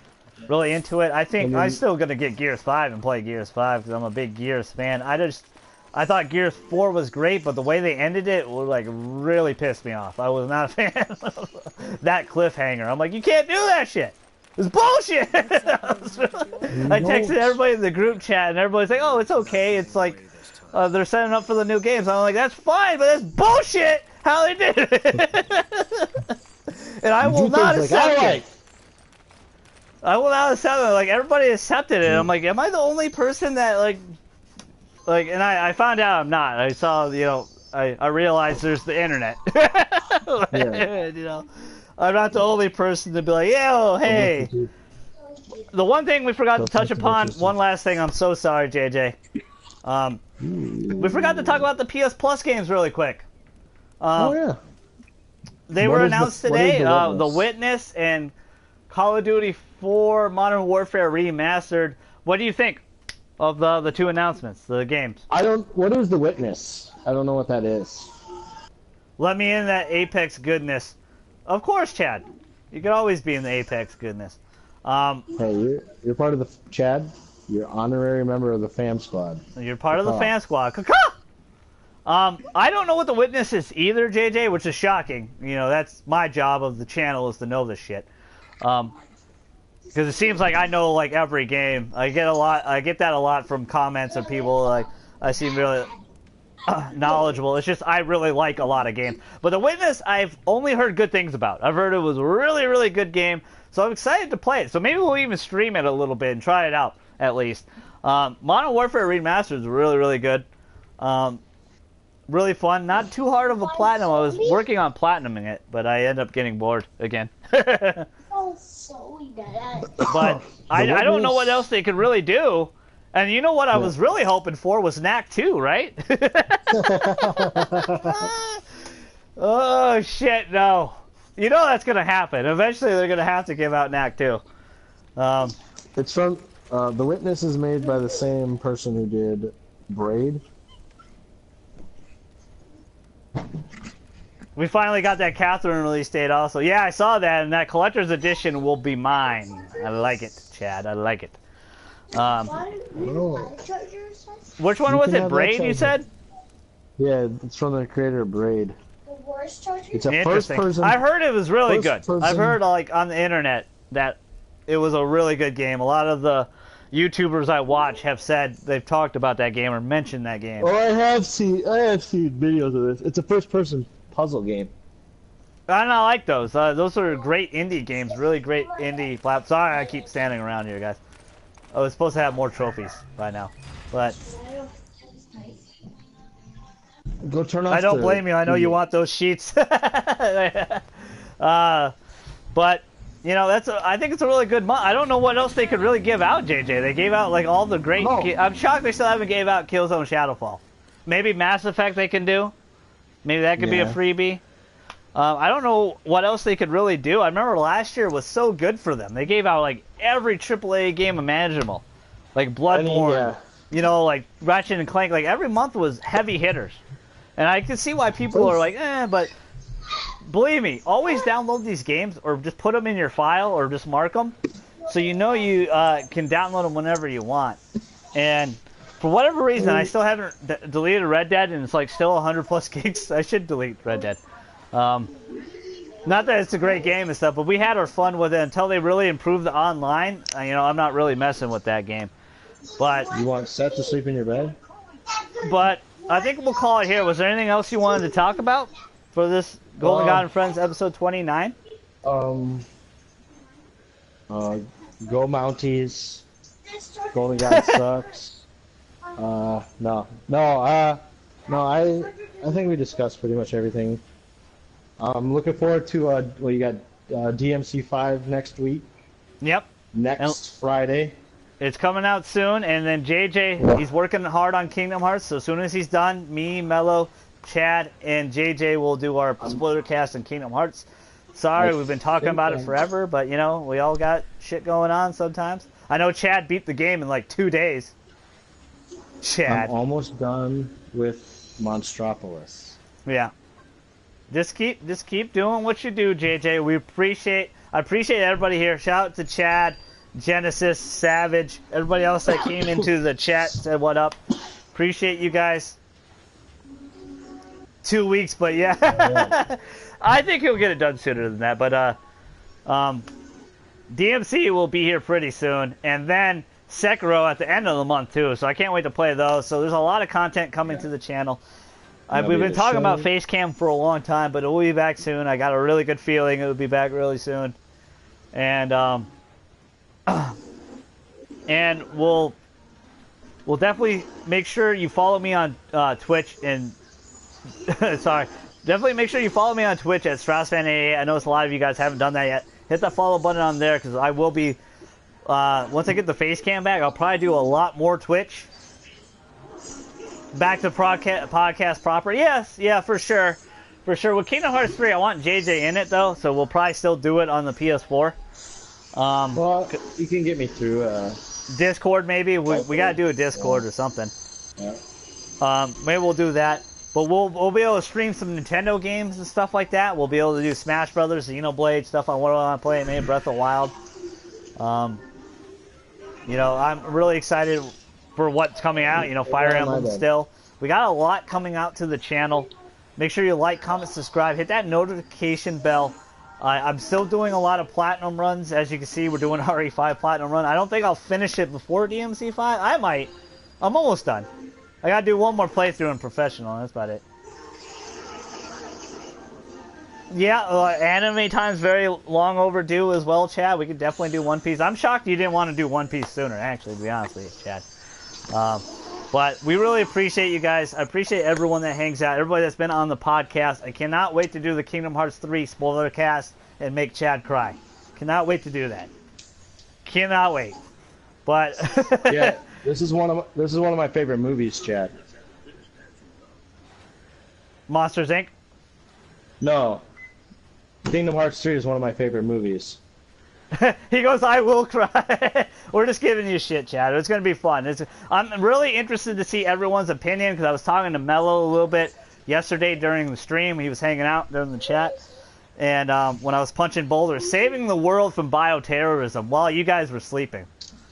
really into it. I think I'm still gonna get Gears 5 and play Gears 5 because I'm a big Gears fan. I thought Gears 4 was great, but the way they ended it was like really pissed me off. I was not a fan of that cliffhanger. I'm like, you can't do that shit. It's bullshit. I texted everybody in the group chat, and everybody's like, oh, it's okay. It's like they're setting up for the new games. I'm like, that's fine, but that's bullshit how they did it. And I will not accept it. I will not accept it. Like, everybody accepted it. I'm like, am I the only person that, and I found out I'm not. I saw, I realized there's the internet. I'm not the only person to be like, yo, hey. The one thing we forgot to touch upon, one last thing, I'm so sorry, JJ. We forgot to talk about the PS Plus games really quick. Oh yeah. They What were is the- announced what is today. the The Witness? Witness and Call of Duty 4 Modern Warfare Remastered. What do you think of the two announcements, the games? What is the Witness? I don't know what that is. Let me in that Apex goodness. Of course, Chad. You could always be in the Apex goodness. Hey, you're part of the Chad. You're honorary member of the fam squad. You're part of the Caw. fan squad. Caw-caw! I don't know what the Witness is either, JJ, which is shocking. You know, that's my job of the channel is to know this shit. Because it seems like I know like every game. I get that a lot from comments of people like I seem really knowledgeable. It's just I really like a lot of games. But the Witness, I've only heard good things about. I've heard it was a really, really good game. So I'm excited to play it. So maybe we'll even stream it a little bit and try it out at least. Modern Warfare Remastered is really, really good. Really fun. Not too hard of a platinum. I was working on platinuming it, but I ended up getting bored again. Oh, so bad. But I don't know what else they could really do. And you know what I was really hoping for was Knack 2, right? Oh, shit, no. You know that's going to happen. Eventually they're going to have to give out Knack 2. It's from the Witness is made by the same person who did Braid. We finally got that Catherine release date also. Yeah, I saw that, and that collector's edition will be mine. I like it, Chad. I like it. Which one You was can it? have that Braid, you charger. said? Yeah, it's from the creator of Braid. The worst charger? It's a first Interesting. person. I heard it was really first good. person- I've heard like on the internet that it was a really good game. A lot of the YouTubers I watch have said they've talked about that game or mentioned that game. Oh, I have seen videos of this. It's a first person puzzle game. I like those. Those are great indie games. Really great indie platforms. Sorry, I keep standing around here, guys. I was supposed to have more trophies by now, but Go turn off. I don't blame you. I know you want those sheets. But you know, I think it's a really good month. I don't know what else they could really give out, JJ. They gave out like all the great. No. I'm shocked they still haven't gave out Killzone Shadowfall. Maybe Mass Effect they can do. Maybe that could be a Yeah. freebie. I don't know what else they could really do. I remember last year was so good for them. They gave out like every AAA game imaginable, like Bloodborne. You know, like Ratchet and Clank. Like every month was heavy hitters, and I can see why people are like, but. Believe me, always download these games or just put them in your file or just mark them so you know you can download them whenever you want. And for whatever reason, I still haven't deleted Red Dead and it's like still 100 plus gigs. I should delete Red Dead. Not that it's a great game and stuff, but we had our fun with it until they really improved the online. You know, I'm not really messing with that game. But You want Seth to sleep in your bed? But I think we'll call it here. Was there anything else you wanted to talk about for this Golden God and Friends episode 29? Go Mounties. Golden God sucks. No. I think we discussed pretty much everything. I'm looking forward to you got DMC5 next week. Yep. Next Friday. It's coming out soon, and then JJ, he's working hard on Kingdom Hearts, so as soon as he's done, me, Mello, Chad, and JJ will do our spoiler cast on Kingdom Hearts. Sorry, we've been talking about it forever, but, you know, we all got shit going on sometimes. I know Chad beat the game in, like, 2 days. Chad. I'm almost done with Monstropolis. Yeah. Just keep doing what you do, JJ. I appreciate everybody here. Shout out to Chad, Genesis, Savage, everybody else that came into the chat, said what up. Appreciate you guys. 2 weeks, but yeah. I think he'll get it done sooner than that. But DMC will be here pretty soon, and then Sekiro at the end of the month too. So I can't wait to play those. So there's a lot of content coming to the channel. We've been talking about Facecam for a long time, but it will be back soon. I got a really good feeling it will be back really soon, and we'll definitely make sure you follow me on Twitch and sorry, definitely make sure you follow me on Twitch at StraussMan88. I know a lot of you guys haven't done that yet. Hit that follow button on there because I will be once I get the Facecam back, I'll probably do a lot more Twitch. Back to podcast proper. Yes, yeah, for sure. For sure. With Kingdom Hearts 3, I want JJ in it, though, so we'll probably still do it on the PS4. Well, you can get me through. Discord, maybe. We gotta do a Discord or something. Yeah. Maybe we'll do that. But we'll be able to stream some Nintendo games and stuff like that. We'll be able to do Smash Brothers, Xenoblade, stuff I want to play, maybe Breath of the Wild. You know, I'm really excited for what's coming out. You know, Fire Emblem still. We got a lot coming out to the channel. Make sure you like, comment, subscribe, hit that notification bell. I'm still doing a lot of platinum runs. As you can see, we're doing RE5 platinum run. I don't think I'll finish it before DMC5. I might. I'm almost done. I gotta do one more playthrough in professional. That's about it. Yeah, anime time's very long overdue as well, Chad. We could definitely do One Piece. I'm shocked you didn't want to do One Piece sooner, actually, to be honest with you, Chad. But we really appreciate you guys. I appreciate everyone that hangs out, everybody that's been on the podcast. I cannot wait to do the Kingdom Hearts 3 spoiler cast and make Chad cry. Cannot wait to do that. Cannot wait. But yeah, this is one of my favorite movies, Chad. Monsters Inc. No. Kingdom Hearts 3 is one of my favorite movies. He goes, I will cry. We're just giving you shit, Chad. It's going to be fun. I'm really interested to see everyone's opinion because I was talking to Mello a little bit yesterday during the stream. He was hanging out during the chat. And when I was punching boulders, saving the world from bioterrorism while you guys were sleeping.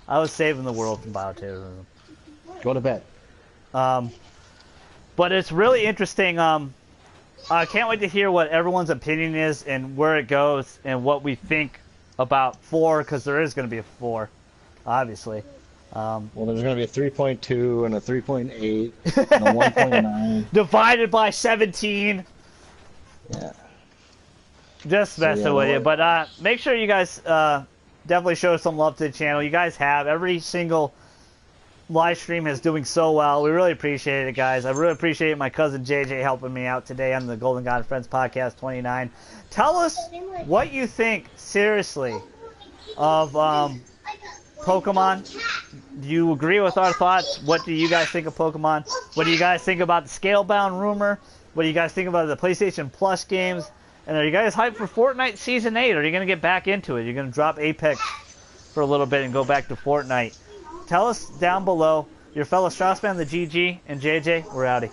I was saving the world from bioterrorism. Go to bed. But it's really interesting. I can't wait to hear what everyone's opinion is and where it goes and what we think about 4, because there is going to be a 4, obviously. Well, there's going to be a 3.2 and a 3.8 and a 1.9. Divided by 17. Yeah. Just messing with you. But make sure you guys definitely show some love to the channel. You guys have. Every single live stream is doing so well. We really appreciate it, guys. I really appreciate my cousin JJ helping me out today on the Golden God and Friends Podcast 29. Tell us what you think, seriously, of Pokemon. Do you agree with our thoughts? What do you guys think of Pokemon? What do you guys think about the Scalebound rumor? What do you guys think about the PlayStation Plus games? And are you guys hyped for Fortnite Season 8? Or are you going to get back into it? You're going to drop Apex for a little bit and go back to Fortnite? Tell us down below. Your fellow StraussMan, the GG, and JJ, we're outie.